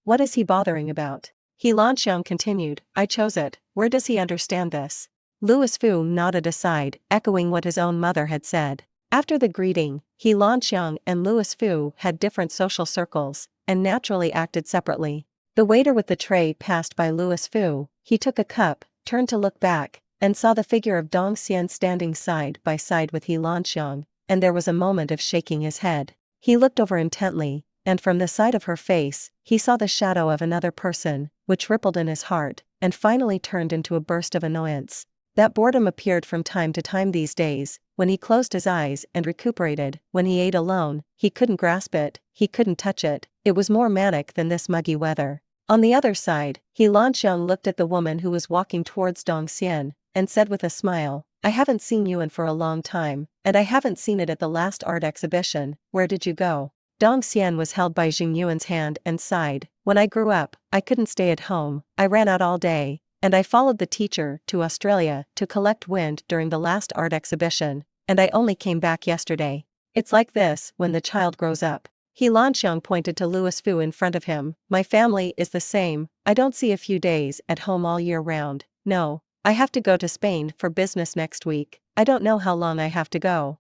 What is he bothering about? He Lanxiang continued, I chose it, where does he understand this? Louis Fu nodded aside, echoing what his own mother had said. After the greeting, He Lanxiang and Louis Fu had different social circles, and naturally acted separately. The waiter with the tray passed by Louis Fu, he took a cup, turned to look back, and saw the figure of Dong Xian standing side by side with He Lanxiang, and there was a moment of shaking his head. He looked over intently, and from the side of her face, he saw the shadow of another person, which rippled in his heart, and finally turned into a burst of annoyance. That boredom appeared from time to time these days, when he closed his eyes and recuperated. When he ate alone, he couldn't grasp it, he couldn't touch it, it was more manic than this muggy weather. On the other side, He Lanxiang looked at the woman who was walking towards Dong Xian, and said with a smile, I haven't seen Yuan for a long time, and I haven't seen it at the last art exhibition, where did you go? Dong Xian was held by Jing Yuan's hand and sighed, when I grew up, I couldn't stay at home, I ran out all day, and I followed the teacher to Australia to collect wind during the last art exhibition, and I only came back yesterday. It's like this when the child grows up. He Lanxiang pointed to Louis Fu in front of him, my family is the same, I don't see a few days at home all year round, no, I have to go to Spain for business next week, I don't know how long I have to go.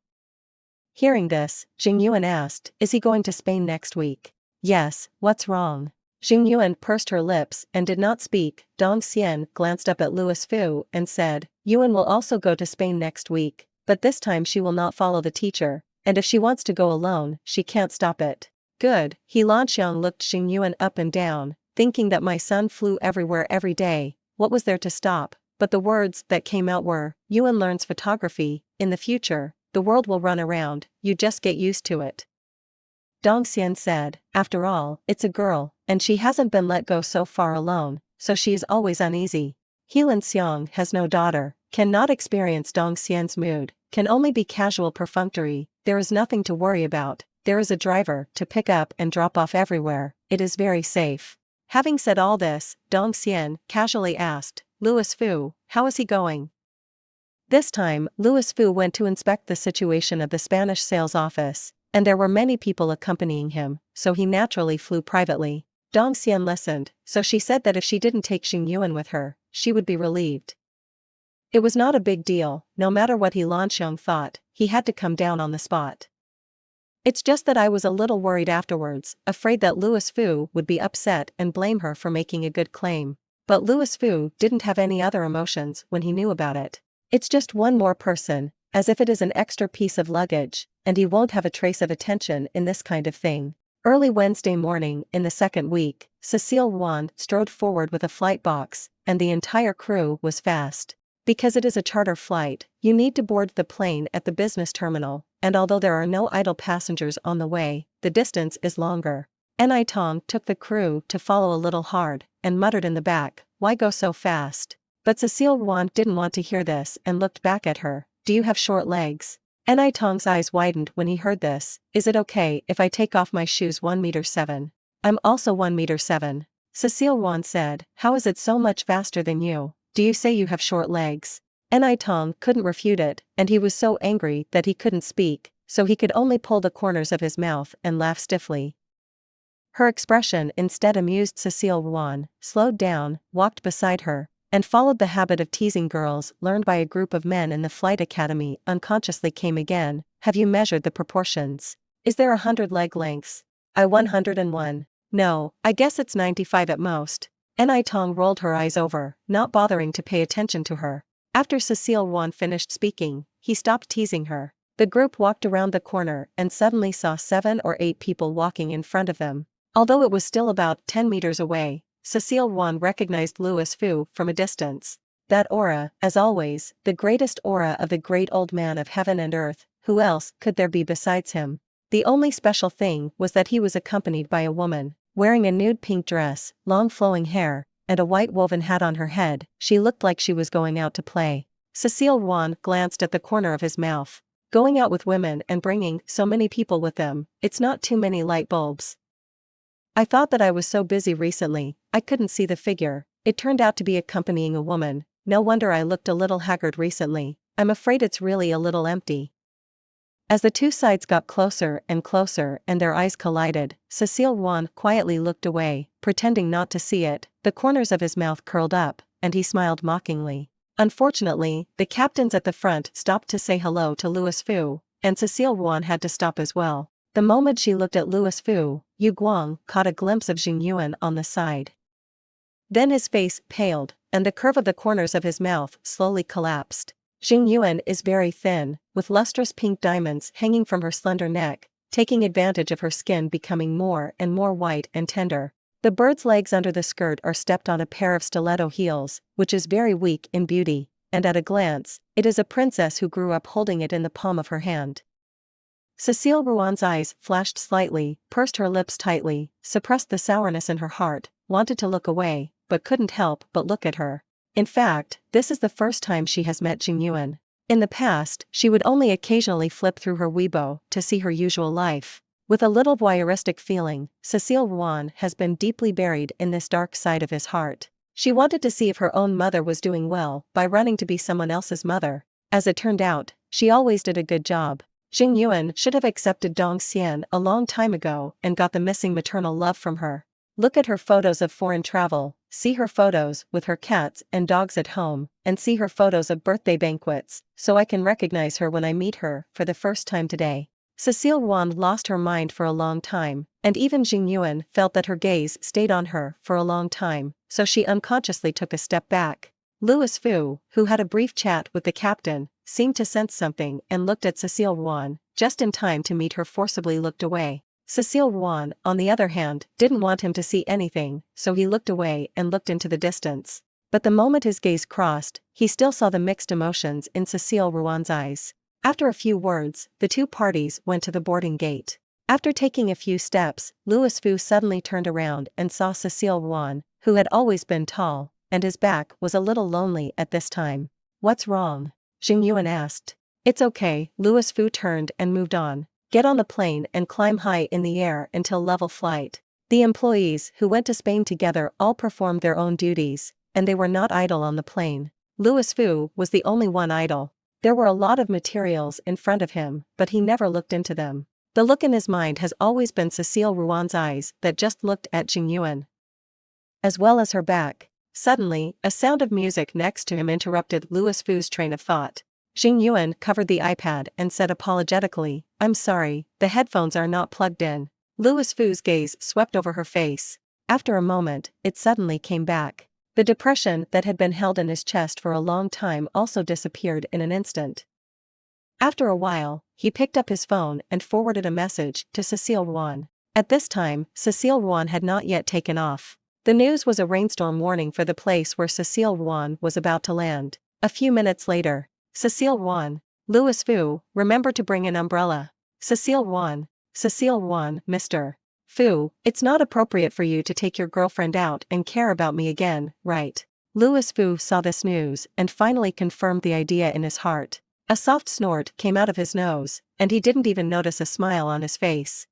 Hearing this, Jing Yuan asked, is he going to Spain next week? Yes, what's wrong? Jing Yuan pursed her lips and did not speak. Dong Xian glanced up at Louis Fu and said, Yuan will also go to Spain next week, but this time she will not follow the teacher, and if she wants to go alone, she can't stop it. Good. He Lanxiang looked Jing Yuan up and down, thinking that my son flew everywhere every day, what was there to stop? But the words that came out were, Yuan learns photography, in the future, the world will run around, you just get used to it. Dong Xian said, after all, it's a girl, and she hasn't been let go so far alone, so she is always uneasy. He Lanxiang has no daughter, cannot experience Dong Xian's mood, can only be casual perfunctory, there is nothing to worry about, there is a driver to pick up and drop off everywhere, it is very safe. Having said all this, Dong Xian casually asked, Louis Fu, how is he going? This time, Louis Fu went to inspect the situation of the Spanish sales office, and there were many people accompanying him, so he naturally flew privately. Dong Xian listened, so she said that if she didn't take Jing Yuan with her, she would be relieved. It was not a big deal, no matter what He Lanxiang thought, he had to come down on the spot. It's just that I was a little worried afterwards, afraid that Louis Fu would be upset and blame her for making a good claim. But Louis Fu didn't have any other emotions when he knew about it. It's just one more person, as if it is an extra piece of luggage, and he won't have a trace of attention in this kind of thing. Early Wednesday morning in the second week, Cecile Ruan strode forward with a flight box, and the entire crew was fast. Because it is a charter flight, you need to board the plane at the business terminal, and although there are no idle passengers on the way, the distance is longer. Ni Tong took the crew to follow a little hard, and muttered in the back, why go so fast? But Cecile Ruan didn't want to hear this and looked back at her, do you have short legs? Ni Tong's eyes widened when he heard this, is it okay if I take off my shoes 1.7 m? I'm also 1.7 m. Cecile Ruan said, how is it so much faster than you? Do you say you have short legs? Ni Tong couldn't refute it, and he was so angry that he couldn't speak, so he could only pull the corners of his mouth and laugh stiffly. Her expression instead amused Cecile Ruan, slowed down, walked beside her, and followed the habit of teasing girls learned by a group of men in the flight academy. Unconsciously came again, have you measured the proportions? Is there 100 leg lengths? I 101. No, I guess it's 95 at most. Ni Tong rolled her eyes over, not bothering to pay attention to her. After Cecile Ruan finished speaking, he stopped teasing her. The group walked around the corner and suddenly saw 7 or 8 people walking in front of them. Although it was still about 10 meters away, Cecile Ruan recognized Louis Fu from a distance. That aura, as always, the greatest aura of the great old man of heaven and earth, who else could there be besides him? The only special thing was that he was accompanied by a woman, wearing a nude pink dress, long flowing hair, and a white woven hat on her head. She looked like she was going out to play. Cecile Ruan glanced at the corner of his mouth. Going out with women and bringing so many people with them, it's not too many light bulbs. I thought that I was so busy recently, I couldn't see the figure. It turned out to be accompanying a woman. No wonder I looked a little haggard recently. I'm afraid it's really a little empty. As the two sides got closer and closer and their eyes collided, Cecile Ruan quietly looked away, pretending not to see it. The corners of his mouth curled up, and he smiled mockingly. Unfortunately, the captains at the front stopped to say hello to Louis Fu, and Cecile Ruan had to stop as well. The moment she looked at Louis Fu, Yu Guang caught a glimpse of Jing Yuan on the side. Then his face paled, and the curve of the corners of his mouth slowly collapsed. Jing Yuan is very thin, with lustrous pink diamonds hanging from her slender neck, taking advantage of her skin becoming more and more white and tender. The bird's legs under the skirt are stepped on a pair of stiletto heels, which is very weak in beauty, and at a glance, it is a princess who grew up holding it in the palm of her hand. Cecile Ruan's eyes flashed slightly, pursed her lips tightly, suppressed the sourness in her heart, wanted to look away, but couldn't help but look at her. In fact, this is the first time she has met Jing Yuan. In the past, she would only occasionally flip through her Weibo to see her usual life. With a little voyeuristic feeling, Cecile Ruan has been deeply buried in this dark side of his heart. She wanted to see if her own mother was doing well by running to be someone else's mother. As it turned out, she always did a good job. Jing Yuan should have accepted Dong Xian a long time ago and got the missing maternal love from her. Look at her photos of foreign travel, see her photos with her cats and dogs at home, and see her photos of birthday banquets, so I can recognize her when I meet her for the first time today. Cecile Ruan lost her mind for a long time, and even Jing Yuan felt that her gaze stayed on her for a long time, so she unconsciously took a step back. Louis Fu, who had a brief chat with the captain, seemed to sense something and looked at Cecile Ruan, just in time to meet her forcibly looked away. Cecile Ruan, on the other hand, didn't want him to see anything, so he looked away and looked into the distance. But the moment his gaze crossed, he still saw the mixed emotions in Cecile Ruan's eyes. After a few words, the two parties went to the boarding gate. After taking a few steps, Louis Fu suddenly turned around and saw Cecile Ruan, who had always been tall, and his back was a little lonely at this time. "What's wrong?" Jing Yuan asked. "It's okay," Louis Fu turned and moved on. "Get on the plane and climb high in the air until level flight." The employees who went to Spain together all performed their own duties, and they were not idle on the plane. Louis Fu was the only one idle. There were a lot of materials in front of him, but he never looked into them. The look in his mind has always been Cecile Ruan's eyes that just looked at Jing Yuan, as well as her back. Suddenly, a sound of music next to him interrupted Louis Fu's train of thought. Jing Yuan covered the iPad and said apologetically, "I'm sorry, the headphones are not plugged in." Louis Fu's gaze swept over her face. After a moment, it suddenly came back. The depression that had been held in his chest for a long time also disappeared in an instant. After a while, he picked up his phone and forwarded a message to Cecile Ruan. At this time, Cecile Ruan had not yet taken off. The news was a rainstorm warning for the place where Cecile Ruan was about to land. A few minutes later, Cecile Ruan, Louis Fu, remember to bring an umbrella. Cecile Ruan, Mr. Fu, it's not appropriate for you to take your girlfriend out and care about me again, right? Louis Fu saw this news and finally confirmed the idea in his heart. A soft snort came out of his nose, and he didn't even notice a smile on his face.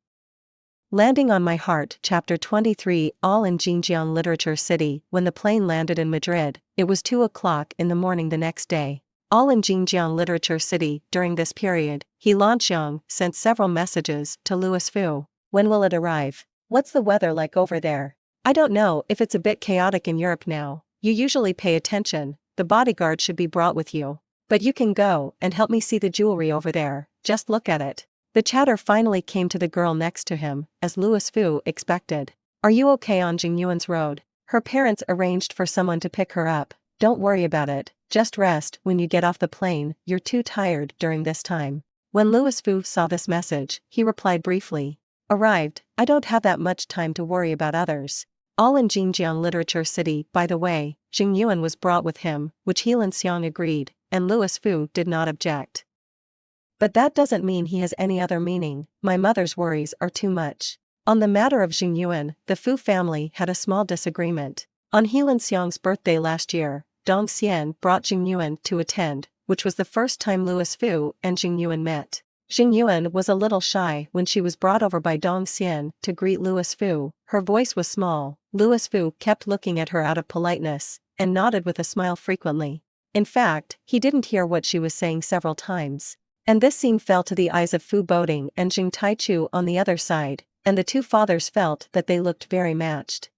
Landing on My Heart, Chapter 23. All in Xinjiang Literature City. When the plane landed in Madrid, it was 2 o'clock in the morning the next day. All in Xinjiang Literature City. During this period, He Lanxiang sent several messages to Louis Fu. "When will it arrive? What's the weather like over there? I don't know if it's a bit chaotic in Europe now. You usually pay attention, the bodyguard should be brought with you. But you can go and help me see the jewelry over there, just look at it." The chatter finally came to the girl next to him, as Louis Fu expected. "Are you okay on Jing Yuan's road? Her parents arranged for someone to pick her up. Don't worry about it, just rest when you get off the plane, you're too tired during this time." When Louis Fu saw this message, he replied briefly. "Arrived, I don't have that much time to worry about others." All in Xinjiang Literature City. By the way, Jing Yuan was brought with him, which He Lanxiang agreed, and Louis Fu did not object. "But that doesn't mean he has any other meaning. My mother's worries are too much." On the matter of Jing Yuan, the Fu family had a small disagreement. On He Lanxiang's birthday last year, Dong Xian brought Jing Yuan to attend, which was the first time Louis Fu and Jing Yuan met. Jing Yuan was a little shy when she was brought over by Dong Xian to greet Louis Fu. Her voice was small. Louis Fu kept looking at her out of politeness, and nodded with a smile frequently. In fact, he didn't hear what she was saying several times. And this scene fell to the eyes of Fu Boating and Jing Taichu on the other side, and the two fathers felt that they looked very matched.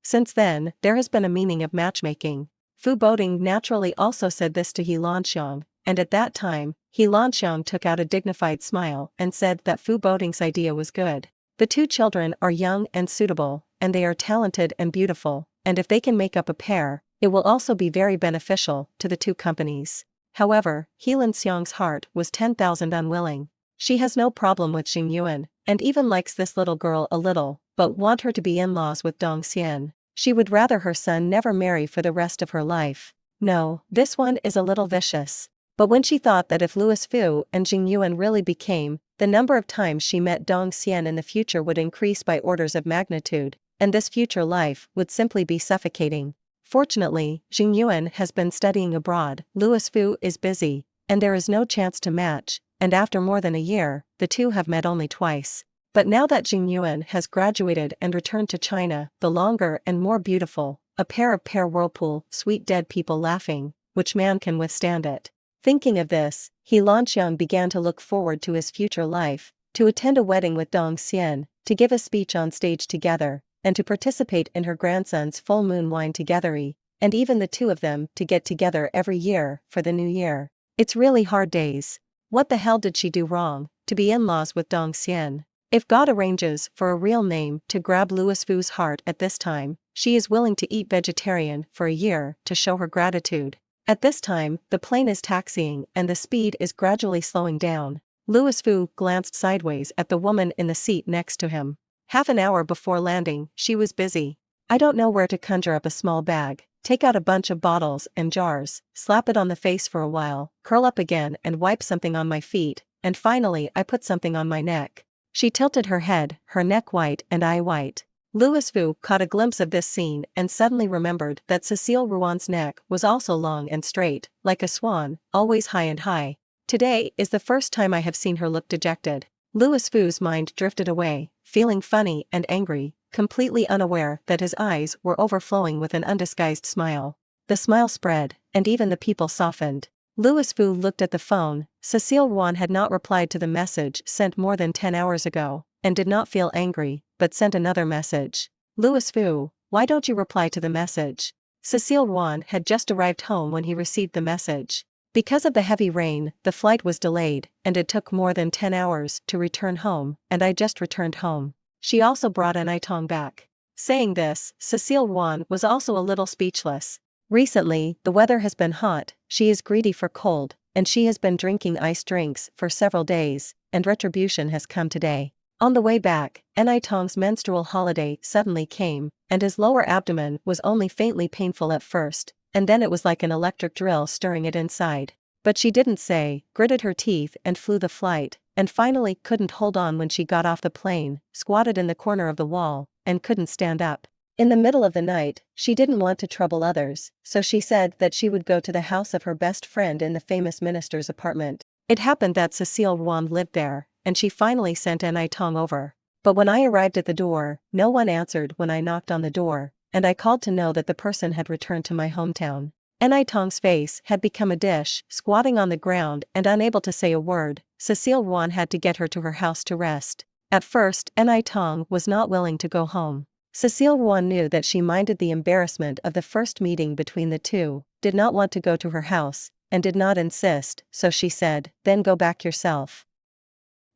Since then, there has been a meaning of matchmaking. Fu Boating naturally also said this to He Lanxiang, and at that time, He Lanxiang took out a dignified smile and said that Fu Boating's idea was good. The two children are young and suitable, and they are talented and beautiful, and if they can make up a pair, it will also be very beneficial to the two companies. However, He Lanxiang's heart was 10,000 unwilling. She has no problem with Xing Yuan, and even likes this little girl a little, but want her to be in-laws with Dong Xian. She would rather her son never marry for the rest of her life. No, this one is a little vicious. But when she thought that if Louis Fu and Xing Yuan really became, the number of times she met Dong Xian in the future would increase by orders of magnitude, and this future life would simply be suffocating. Fortunately, Xing Yuan has been studying abroad, Louis Fu is busy, and there is no chance to match, and after more than a year, the two have met only twice. But now that Xing Yuan has graduated and returned to China, the longer and more beautiful, a pair of pear whirlpool, sweet dead people laughing, which man can withstand it? Thinking of this, He Lanxiang began to look forward to his future life, to attend a wedding with Dong Xian, to give a speech on stage together, and to participate in her grandson's full moon wine togethery, and even the two of them to get together every year for the new year. It's really hard days. What the hell did she do wrong, to be in-laws with Dong Xian? If God arranges for a real name to grab Louis Vu's heart at this time, she is willing to eat vegetarian for a year to show her gratitude. At this time, the plane is taxiing and the speed is gradually slowing down. Louis Vu glanced sideways at the woman in the seat next to him. Half an hour before landing, she was busy. I don't know where to conjure up a small bag, take out a bunch of bottles and jars, slap it on the face for a while, curl up again and wipe something on my feet, and finally I put something on my neck. She tilted her head, her neck white and eye white. Louis Vu caught a glimpse of this scene and suddenly remembered that Cecile Ruan's neck was also long and straight, like a swan, always high and high. Today is the first time I have seen her look dejected. Louis Vu's mind drifted away, feeling funny and angry, completely unaware that his eyes were overflowing with an undisguised smile. The smile spread, and even the people softened. Louis Vu looked at the phone. Cecile Ruan had not replied to the message sent more than 10 hours ago, and did not feel angry, but sent another message. Louis Vu, why don't you reply to the message? Cecile Ruan had just arrived home when he received the message. Because of the heavy rain, the flight was delayed, and it took more than 10 hours to return home, and I just returned home. She also brought an Aitong back. Saying this, Cecile Ruan was also a little speechless. Recently, the weather has been hot, she is greedy for cold, and she has been drinking iced drinks for several days, and retribution has come today. On the way back, Aitong's menstrual holiday suddenly came, and his lower abdomen was only faintly painful at first, and then it was like an electric drill stirring it inside. But she didn't say, gritted her teeth and flew the flight, and finally couldn't hold on when she got off the plane, squatted in the corner of the wall, and couldn't stand up. In the middle of the night, she didn't want to trouble others, so she said that she would go to the house of her best friend in the famous minister's apartment. It happened that Cecile Ruan lived there, and she finally sent Aitong over. But when I arrived at the door, no one answered when I knocked on the door, and I called to know that the person had returned to my hometown. Aitong's face had become a dish, squatting on the ground and unable to say a word. Cecile Ruan had to get her to her house to rest. At first, Aitong was not willing to go home. Cecile Ruan knew that she minded the embarrassment of the first meeting between the two, did not want to go to her house, and did not insist, so she said, then go back yourself.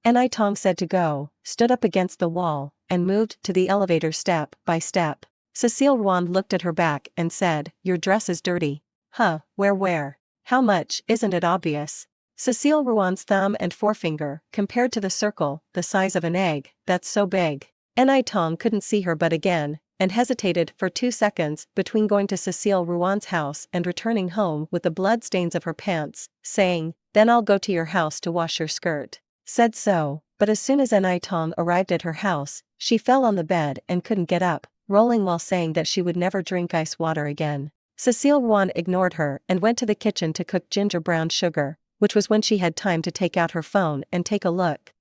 Aitong said to go, stood up against the wall, and moved to the elevator step by step. Cecile Ruan looked at her back and said, your dress is dirty. Huh, where? How much, isn't it obvious? Cecile Ruan's thumb and forefinger, compared to the circle, the size of an egg, that's so big. Aitong couldn't see her but again, and hesitated for 2 seconds between going to Cecile Ruan's house and returning home with the blood stains of her pants, saying, then I'll go to your house to wash your skirt. Said so, but as soon as Aitong arrived at her house, she fell on the bed and couldn't get up, rolling while saying that she would never drink ice water again. Cecile Ruan ignored her and went to the kitchen to cook ginger brown sugar, which was when she had time to take out her phone and take a look.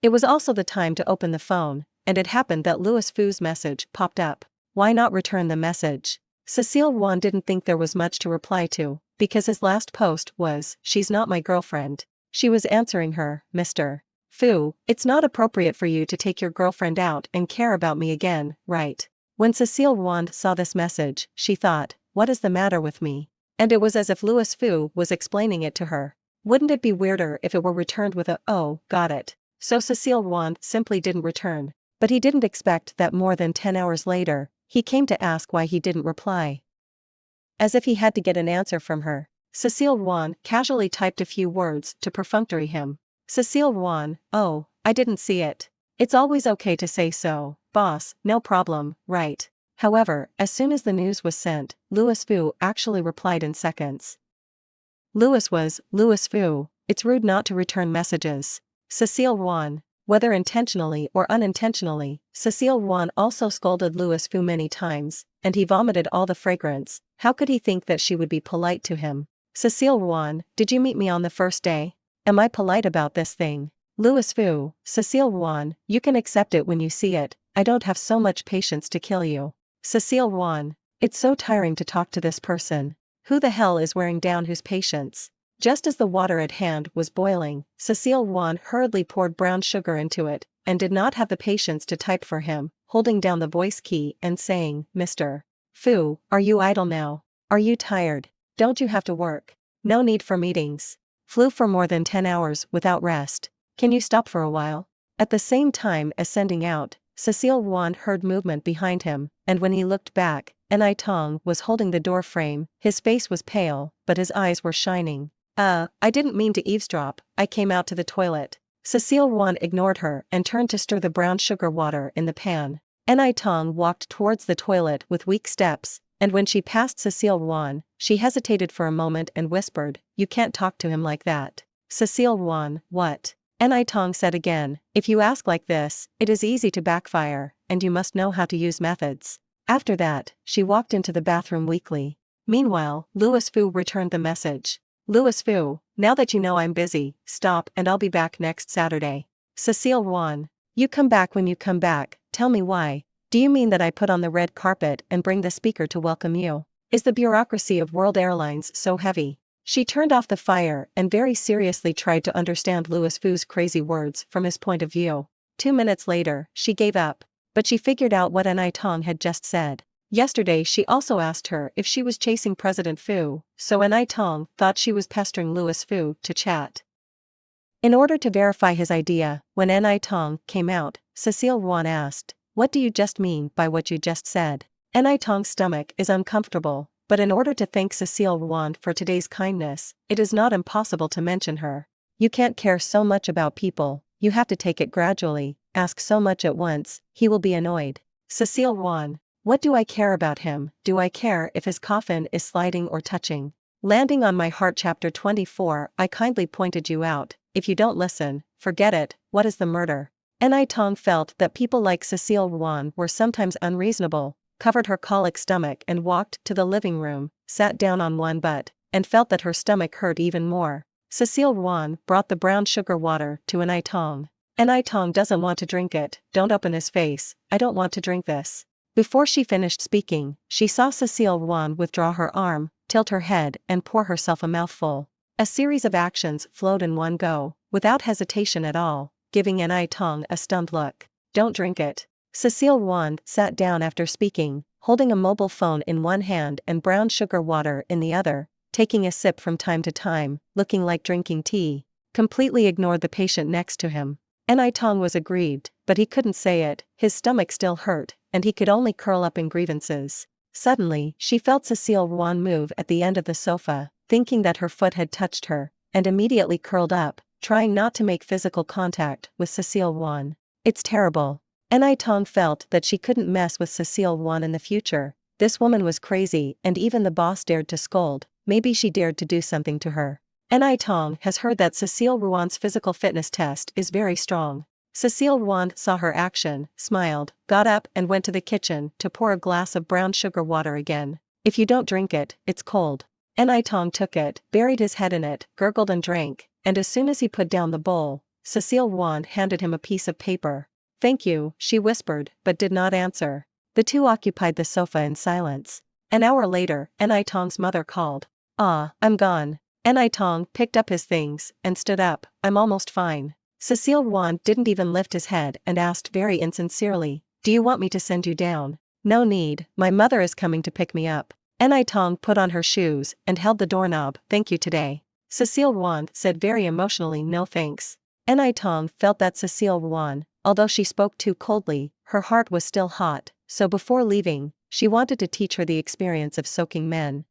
It was also the time to open the phone, and it happened that Louis Vu's message popped up. Why not return the message? Cecile Ruan didn't think there was much to reply to, because his last post was, she's not my girlfriend. She was answering her, Mr. Fu, it's not appropriate for you to take your girlfriend out and care about me again, right? When Cecile Ruan saw this message, she thought, what is the matter with me? And it was as if Louis Fu was explaining it to her. Wouldn't it be weirder if it were returned with a, oh, got it? So Cecile Ruan simply didn't return. But he didn't expect that more than 10 hours later, he came to ask why he didn't reply. As if he had to get an answer from her, Cecile Ruan casually typed a few words to perfunctory him. Cecile Ruan, oh, I didn't see it. It's always okay to say so, boss, no problem, right? However, as soon as the news was sent, Louis Fu actually replied in seconds. Louis Fu, it's rude not to return messages. Cecile Ruan. Whether intentionally or unintentionally, Cecile Ruan also scolded Louis Fu many times, and he vomited all the fragrance. How could he think that she would be polite to him? Cecile Ruan, did you meet me on the first day? Am I polite about this thing? Louis Fu, Cecile Ruan, you can accept it when you see it, I don't have so much patience to kill you. Cecile Ruan, it's so tiring to talk to this person. Who the hell is wearing down whose patience? Just as the water at hand was boiling, Cecile Ruan hurriedly poured brown sugar into it, and did not have the patience to type for him, holding down the voice key and saying, Mr. Fu, are you idle now? Are you tired? Don't you have to work? No need for meetings. Flew for more than 10 hours without rest. Can you stop for a while? At the same time as sending out, Cecile Ruan heard movement behind him, and when he looked back, N.I. Tong was holding the door frame. His face was pale, but his eyes were shining. I didn't mean to eavesdrop, I came out to the toilet. Cecile Ruan ignored her and turned to stir the brown sugar water in the pan. N.I. Tong walked towards the toilet with weak steps, and when she passed Cecile Ruan, she hesitated for a moment and whispered, you can't talk to him like that. Cecile Ruan, what? N.I. Tong said again, if you ask like this, it is easy to backfire, and you must know how to use methods. After that, she walked into the bathroom weakly. Meanwhile, Louis Fu returned the message. Louis Fu, now that you know I'm busy, stop and I'll be back next Saturday. Cecile Ruan, you come back when you come back, tell me why. Do you mean that I put on the red carpet and bring the speaker to welcome you? Is the bureaucracy of World Airlines so heavy? She turned off the fire and very seriously tried to understand Louis Fu's crazy words from his point of view. 2 minutes later, she gave up. But she figured out what N.I. Tong had just said. Yesterday she also asked her if she was chasing President Fu, so N.I. Tong thought she was pestering Louis Fu to chat. In order to verify his idea, when N.I. Tong came out, Cecile Ruan asked, what do you just mean by what you just said? N.I. Tong's stomach is uncomfortable, but in order to thank Cecile Ruan for today's kindness, it is not impossible to mention her. You can't care so much about people, you have to take it gradually, ask so much at once, he will be annoyed. Cecile Ruan, what do I care about him? Do I care if his coffin is sliding or touching? Landing on my heart. Chapter 24. I kindly pointed you out. If you don't listen, forget it. What is the murder? N.I. Tong felt that people like Cecile Ruan were sometimes unreasonable, covered her colic stomach and walked to the living room, sat down on one butt, and felt that her stomach hurt even more. Cecile Ruan brought the brown sugar water to N.I. Tong. N.I. Tong doesn't want to drink it. Don't open his face. I don't want to drink this. Before she finished speaking, she saw Cecile Ruan withdraw her arm, tilt her head and pour herself a mouthful. A series of actions flowed in one go, without hesitation at all, giving N.I. Tong a stunned look. Don't drink it. Cecile Ruan sat down after speaking, holding a mobile phone in one hand and brown sugar water in the other, taking a sip from time to time, looking like drinking tea. Completely ignored the patient next to him. N.I. Tong was aggrieved, but he couldn't say it, his stomach still hurt, and he could only curl up in grievances. Suddenly, she felt Cecile Ruan move at the end of the sofa, thinking that her foot had touched her, and immediately curled up, trying not to make physical contact with Cecile Ruan. It's terrible. N.I. Tong felt that she couldn't mess with Cecile Ruan in the future. This woman was crazy, and even the boss dared to scold. Maybe she dared to do something to her. N.I. Tong has heard that Cecile Ruan's physical fitness test is very strong. Cecile Ruan saw her action, smiled, got up and went to the kitchen to pour a glass of brown sugar water again. If you don't drink it, it's cold. N.I. Tong took it, buried his head in it, gurgled and drank, and as soon as he put down the bowl, Cecile Ruan handed him a piece of paper. Thank you, she whispered, but did not answer. The two occupied the sofa in silence. An hour later, N.I. Tong's mother called. I'm gone. Tong picked up his things and stood up. I'm almost fine. Cecile Ruan didn't even lift his head and asked very insincerely, do you want me to send you down? No need, my mother is coming to pick me up. Tong put on her shoes and held the doorknob. Thank you today. Cecile Ruan said very emotionally no thanks. Tong felt that Cecile Ruan, although she spoke too coldly, her heart was still hot, so before leaving, she wanted to teach her the experience of soaking men.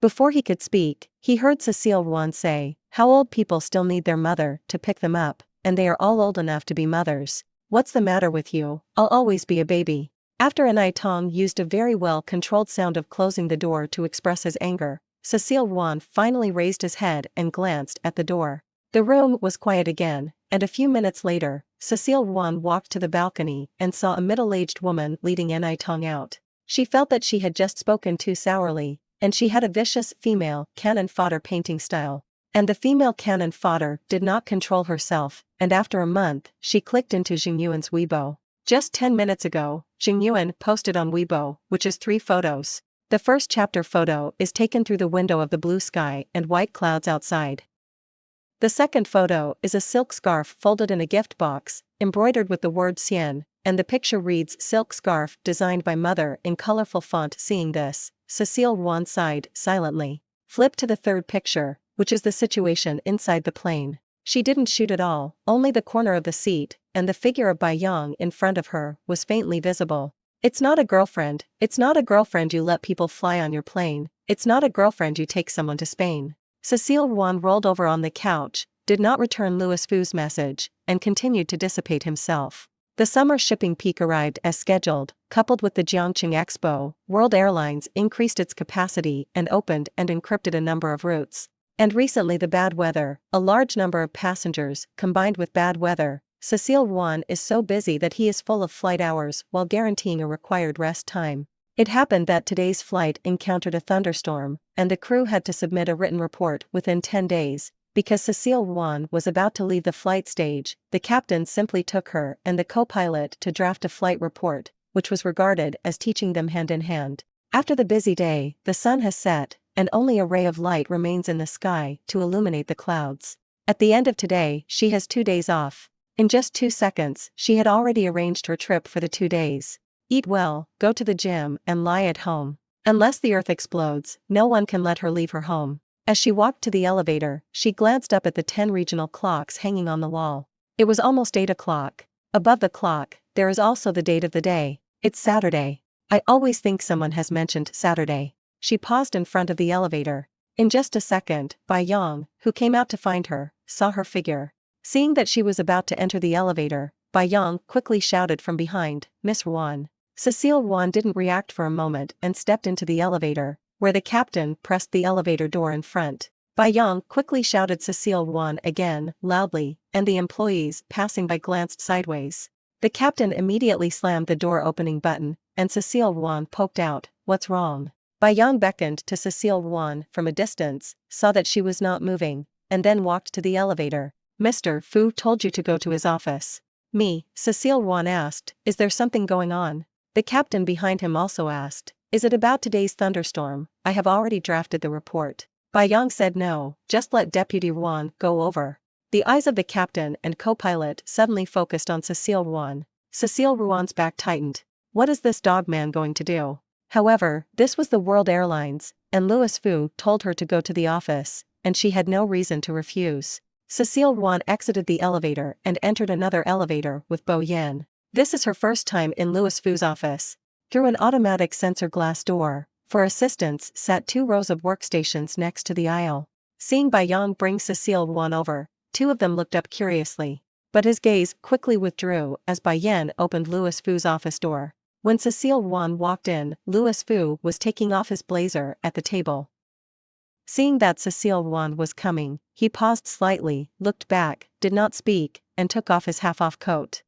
Before he could speak, he heard Cecile Ruan say, how old people still need their mother to pick them up, and they are all old enough to be mothers. What's the matter with you? I'll always be a baby. After Tong used a very well-controlled sound of closing the door to express his anger, Cecile Ruan finally raised his head and glanced at the door. The room was quiet again, and a few minutes later, Cecile Ruan walked to the balcony and saw a middle-aged woman leading Tong out. She felt that she had just spoken too sourly, and she had a vicious female cannon fodder painting style. And the female cannon fodder did not control herself, and after a month, she clicked into Jing Yuan's Weibo. Just 10 minutes ago, Jing Yuan posted on Weibo, which is 3 photos. The first chapter photo is taken through the window of the blue sky and white clouds outside. The second photo is a silk scarf folded in a gift box, embroidered with the word Xian, and the picture reads silk scarf designed by mother in colorful font. Seeing this, Cecile Ruan sighed silently. Flip to the third picture, which is the situation inside the plane. She didn't shoot at all, only the corner of the seat, and the figure of Bai Yang in front of her was faintly visible. It's not a girlfriend you let people fly on your plane, it's not a girlfriend you take someone to Spain. Cecile Ruan rolled over on the couch, did not return Louis Fu's message, and continued to dissipate himself. The summer shipping peak arrived as scheduled, coupled with the Jiangqing Expo. World Airlines increased its capacity and opened and encrypted a number of routes. And recently the bad weather, a large number of passengers, combined with bad weather. Cecile Ruan is so busy that he is full of flight hours while guaranteeing a required rest time. It happened that today's flight encountered a thunderstorm, and the crew had to submit a written report within 10 days. Because Cecile Ruan was about to leave the flight stage, the captain simply took her and the co-pilot to draft a flight report, which was regarded as teaching them hand in hand. After the busy day, the sun has set, and only a ray of light remains in the sky to illuminate the clouds. At the end of today, she has 2 days off. In just 2 seconds, she had already arranged her trip for the 2 days. Eat well, go to the gym, and lie at home. Unless the earth explodes, no one can let her leave her home. As she walked to the elevator, she glanced up at the 10 regional clocks hanging on the wall. It was almost 8 o'clock. Above the clock, there is also the date of the day. It's Saturday. I always think someone has mentioned Saturday. She paused in front of the elevator. In just a second, Bai Yang, who came out to find her, saw her figure. Seeing that she was about to enter the elevator, Bai Yang quickly shouted from behind, Miss Ruan. Cecile Ruan didn't react for a moment and stepped into the elevator, where the captain pressed the elevator door in front. Bai Yang quickly shouted Cecile Ruan again, loudly, and the employees passing by glanced sideways. The captain immediately slammed the door opening button, and Cecile Ruan poked out, What's wrong? Bai Yang beckoned to Cecile Ruan from a distance, saw that she was not moving, and then walked to the elevator. Mr. Fu told you to go to his office. Me, Cecile Ruan asked, Is there something going on? The captain behind him also asked, Is it about today's thunderstorm? I have already drafted the report. Bai Yang said no, just let Deputy Ruan go over. The eyes of the captain and co-pilot suddenly focused on Cecile Ruan. Cecile Ruan's back tightened. What is this dog man going to do? However, this was the World Airlines, and Louis Fu told her to go to the office, and she had no reason to refuse. Cecile Ruan exited the elevator and entered another elevator with Bo Yan. This is her first time in Louis Fu's office. Through an automatic sensor glass door, for assistants sat 2 rows of workstations next to the aisle. Seeing Bai Yang bring Cecile Ruan over, 2 of them looked up curiously. But his gaze quickly withdrew as Bai Yan opened Louis Fu's office door. When Cecile Ruan walked in, Louis Fu was taking off his blazer at the table. Seeing that Cecile Ruan was coming, he paused slightly, looked back, did not speak, and took off his half-off coat.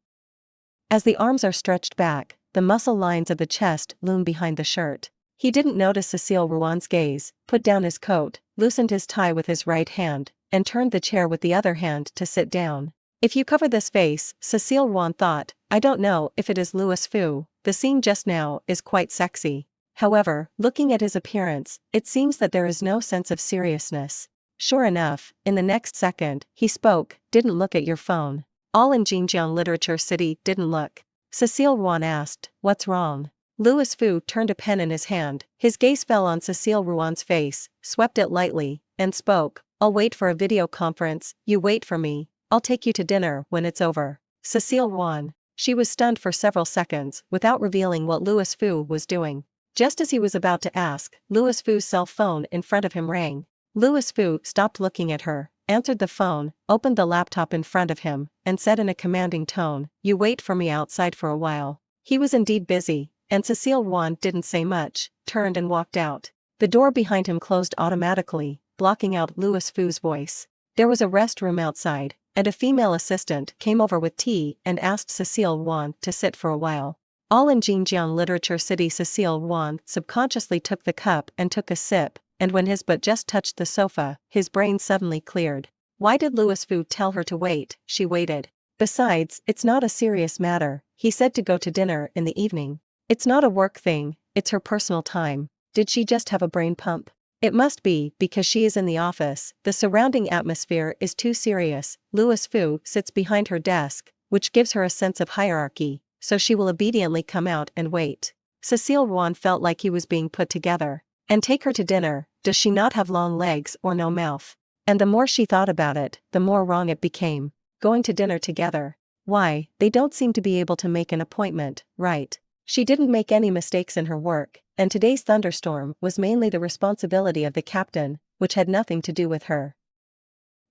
As the arms are stretched back, the muscle lines of the chest loom behind the shirt. He didn't notice Cecile Ruan's gaze, put down his coat, loosened his tie with his right hand, and turned the chair with the other hand to sit down. If you cover this face, Cecile Ruan thought, I don't know if it is Louis Fu, the scene just now is quite sexy. However, looking at his appearance, it seems that there is no sense of seriousness. Sure enough, in the next second, he spoke, didn't look at your phone. All in Xinjiang Literature City didn't look. Cecile Ruan asked, what's wrong? Louis Fu turned a pen in his hand, his gaze fell on Cecile Ruan's face, swept it lightly, and spoke, I'll wait for a video conference, you wait for me, I'll take you to dinner when it's over. Cecile Ruan. She was stunned for several seconds, without revealing what Louis Fu was doing. Just as he was about to ask, Louis Fu's cell phone in front of him rang. Louis Fu stopped looking at her, answered the phone, opened the laptop in front of him, and said in a commanding tone, you wait for me outside for a while. He was indeed busy, and Cecile Ruan didn't say much, turned and walked out. The door behind him closed automatically, blocking out Louis Fu's voice. There was a restroom outside, and a female assistant came over with tea and asked Cecile Ruan to sit for a while. All in Xinjiang Literature City. Cecile Ruan subconsciously took the cup and took a sip, and when his butt just touched the sofa, his brain suddenly cleared. Why did Louis Fu tell her to wait? She waited. Besides, it's not a serious matter, he said to go to dinner in the evening. It's not a work thing, it's her personal time. Did she just have a brain pump? It must be, because she is in the office, the surrounding atmosphere is too serious. Louis Fu sits behind her desk, which gives her a sense of hierarchy, so she will obediently come out and wait. Cecile Ruan felt like he was being put together. And take her to dinner, does she not have long legs or no mouth? And the more she thought about it, the more wrong it became. Going to dinner together. Why, they don't seem to be able to make an appointment, right? She didn't make any mistakes in her work, and today's thunderstorm was mainly the responsibility of the captain, which had nothing to do with her.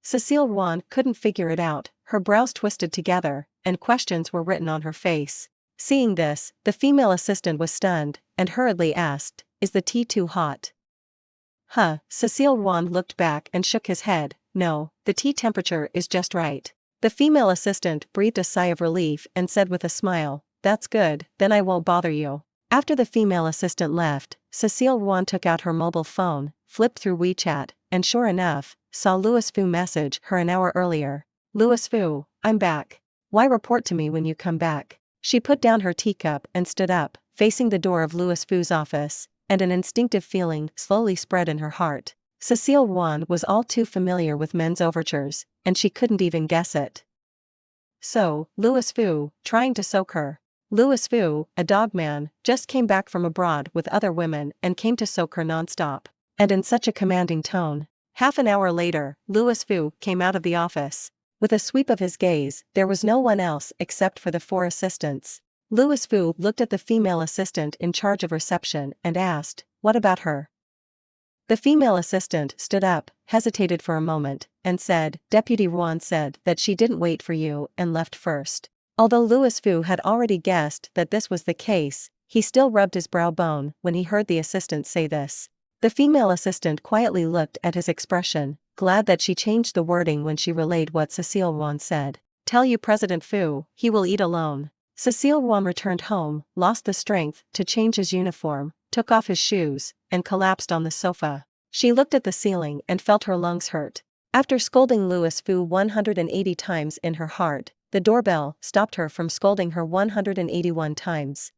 Cecile Ruan couldn't figure it out, her brows twisted together, and questions were written on her face. Seeing this, the female assistant was stunned, and hurriedly asked, is the tea too hot? Cecile Ruan looked back and shook his head, no, the tea temperature is just right. The female assistant breathed a sigh of relief and said with a smile, that's good, then I won't bother you. After the female assistant left, Cecile Ruan took out her mobile phone, flipped through WeChat, and sure enough, saw Louis Fu message her an hour earlier. Louis Fu, I'm back. Why report to me when you come back? She put down her teacup and stood up, facing the door of Louis Fu's office, and an instinctive feeling slowly spread in her heart. Cecile Ruan was all too familiar with men's overtures, and she couldn't even guess it. So, Louis Fu, trying to soak her. Louis Fu, a dogman, just came back from abroad with other women and came to soak her nonstop. And in such a commanding tone. Half an hour later, Louis Fu came out of the office. With a sweep of his gaze, there was no one else except for the 4 assistants. Louis Fu looked at the female assistant in charge of reception and asked, what about her? The female assistant stood up, hesitated for a moment, and said, Deputy Ruan said that she didn't wait for you and left first. Although Louis Fu had already guessed that this was the case, he still rubbed his brow bone when he heard the assistant say this. The female assistant quietly looked at his expression, glad that she changed the wording when she relayed what Cecile Ruan said. Tell you President Fu, he will eat alone. Cecile Ruan returned home, lost the strength to change his uniform, took off his shoes, and collapsed on the sofa. She looked at the ceiling and felt her lungs hurt. After scolding Louis Fu 180 times in her heart, the doorbell stopped her from scolding her 181 times.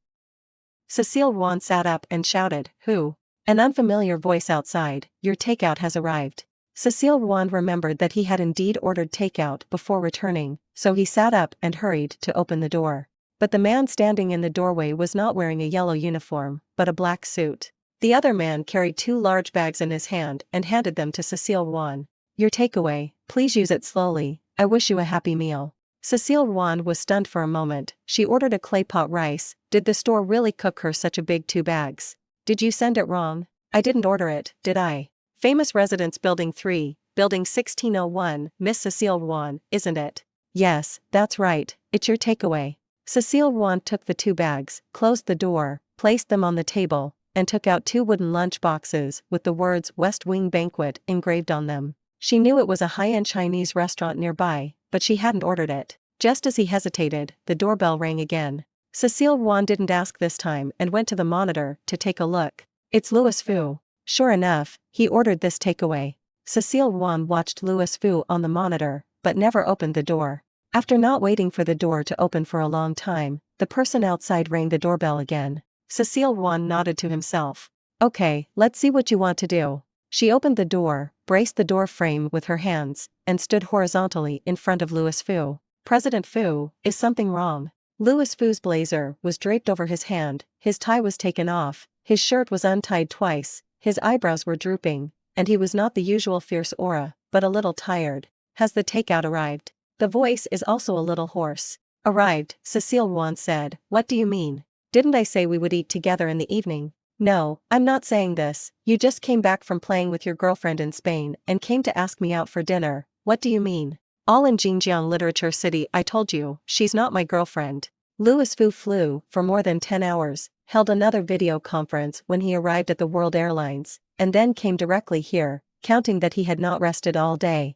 Cecile Ruan sat up and shouted, Who? An unfamiliar voice outside, your takeout has arrived. Cecile Ruan remembered that he had indeed ordered takeout before returning, so he sat up and hurried to open the door. But the man standing in the doorway was not wearing a yellow uniform, but a black suit. The other man carried 2 large bags in his hand and handed them to Cecile Ruan. Your takeaway, please use it slowly, I wish you a happy meal. Cecile Ruan was stunned for a moment. She ordered a clay pot rice. Did the store really cook her such a big 2 bags? Did you send it wrong? I didn't order it, did I? Famous Residence Building 3, Building 1601, Miss Cecile Ruan, isn't it? Yes, that's right, it's your takeaway. Cecile Ruan took the 2 bags, closed the door, placed them on the table, and took out 2 wooden lunch boxes with the words West Wing Banquet engraved on them. She knew it was a high-end Chinese restaurant nearby, but she hadn't ordered it. Just as he hesitated, the doorbell rang again. Cecile Ruan didn't ask this time and went to the monitor to take a look. It's Louis Fu. Sure enough, he ordered this takeaway. Cecile Ruan watched Louis Fu on the monitor, but never opened the door. After not waiting for the door to open for a long time, the person outside rang the doorbell again. Cecile Ruan nodded to himself. Okay, let's see what you want to do. She opened the door, braced the door frame with her hands, and stood horizontally in front of Louis Fu. President Fu, is something wrong? Louis Fu's blazer was draped over his hand, his tie was taken off, his shirt was untied twice, his eyebrows were drooping, and he was not the usual fierce aura, but a little tired. Has the takeout arrived? The voice is also a little hoarse. Arrived, Cecile Ruan said. What do you mean? Didn't I say we would eat together in the evening? No, I'm not saying this. You just came back from playing with your girlfriend in Spain and came to ask me out for dinner. What do you mean? All in Xinjiang Literature City. I told you, she's not my girlfriend. Louis Fu flew for more than 10 hours, held another video conference when he arrived at the World Airlines, and then came directly here, counting that he had not rested all day.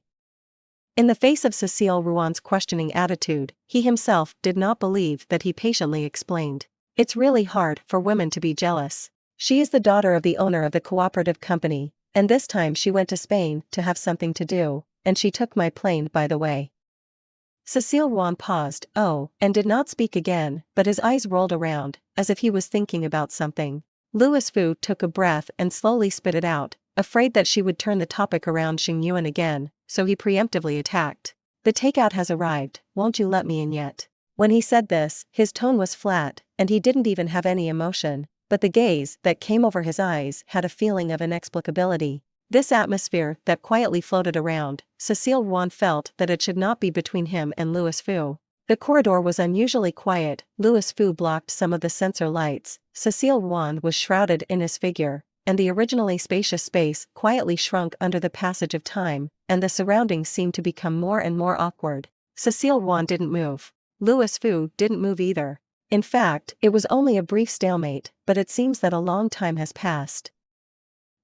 In the face of Cecile Ruan's questioning attitude, he himself did not believe that. He patiently explained. It's really hard for women to be jealous. She is the daughter of the owner of the cooperative company, and this time she went to Spain to have something to do, and she took my plane by the way. Cecile Ruan paused, and did not speak again, but his eyes rolled around, as if he was thinking about something. Louis Fu took a breath and slowly spit it out, afraid that she would turn the topic around Xing Yuan again, so he preemptively attacked. The takeout has arrived, won't you let me in yet? When he said this, his tone was flat, and he didn't even have any emotion, but the gaze that came over his eyes had a feeling of inexplicability. This atmosphere that quietly floated around, Cecile Ruan felt that it should not be between him and Louis Fu. The corridor was unusually quiet, Louis Fu blocked some of the sensor lights, Cecile Ruan was shrouded in his figure, and the originally spacious space quietly shrunk under the passage of time, and the surroundings seemed to become more and more awkward. Cecile Ruan didn't move. Louis Fu didn't move either. In fact, it was only a brief stalemate, but it seems that a long time has passed.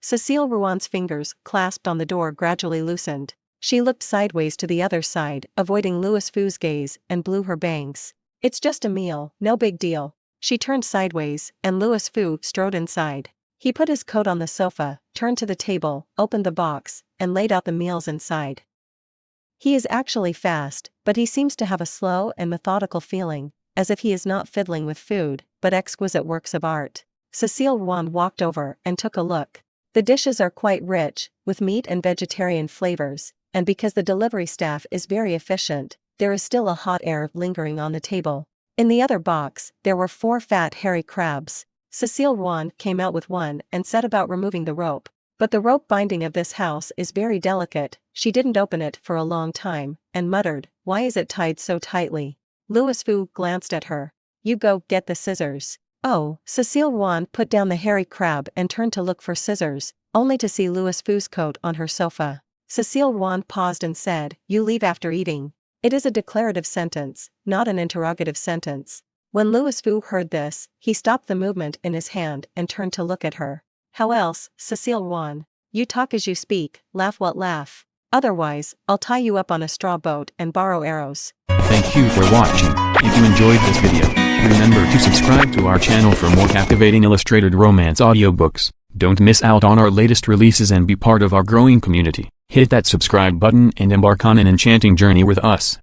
Cecile Ruan's fingers, clasped on the door, gradually loosened. She looked sideways to the other side, avoiding Louis Fu's gaze, and blew her bangs. It's just a meal, no big deal. She turned sideways, and Louis Fu strode inside. He put his coat on the sofa, turned to the table, opened the box, and laid out the meals inside. He is actually fast, but he seems to have a slow and methodical feeling, as if he is not fiddling with food, but exquisite works of art. Cecile Ruan walked over and took a look. The dishes are quite rich, with meat and vegetarian flavors, and because the delivery staff is very efficient, there is still a hot air lingering on the table. In the other box, there were 4 fat hairy crabs. Cecile Ruan came out with one and set about removing the rope. But the rope binding of this house is very delicate. She didn't open it for a long time, and muttered, "Why is it tied so tightly?" Louis Fu glanced at her. "You go get the scissors." Oh, Cecile Ruan put down the hairy crab and turned to look for scissors, only to see Louis Fu's coat on her sofa. Cecile Ruan paused and said, "You leave after eating." It is a declarative sentence, not an interrogative sentence. When Louis Fu heard this, he stopped the movement in his hand and turned to look at her. "How else, Cecile Ruan? You talk as you speak, laugh what laugh. Otherwise, I'll tie you up on a straw boat and borrow arrows." Thank you for watching. If you enjoyed this video, remember to subscribe to our channel for more captivating illustrated romance audiobooks. Don't miss out on our latest releases and be part of our growing community. Hit that subscribe button and embark on an enchanting journey with us.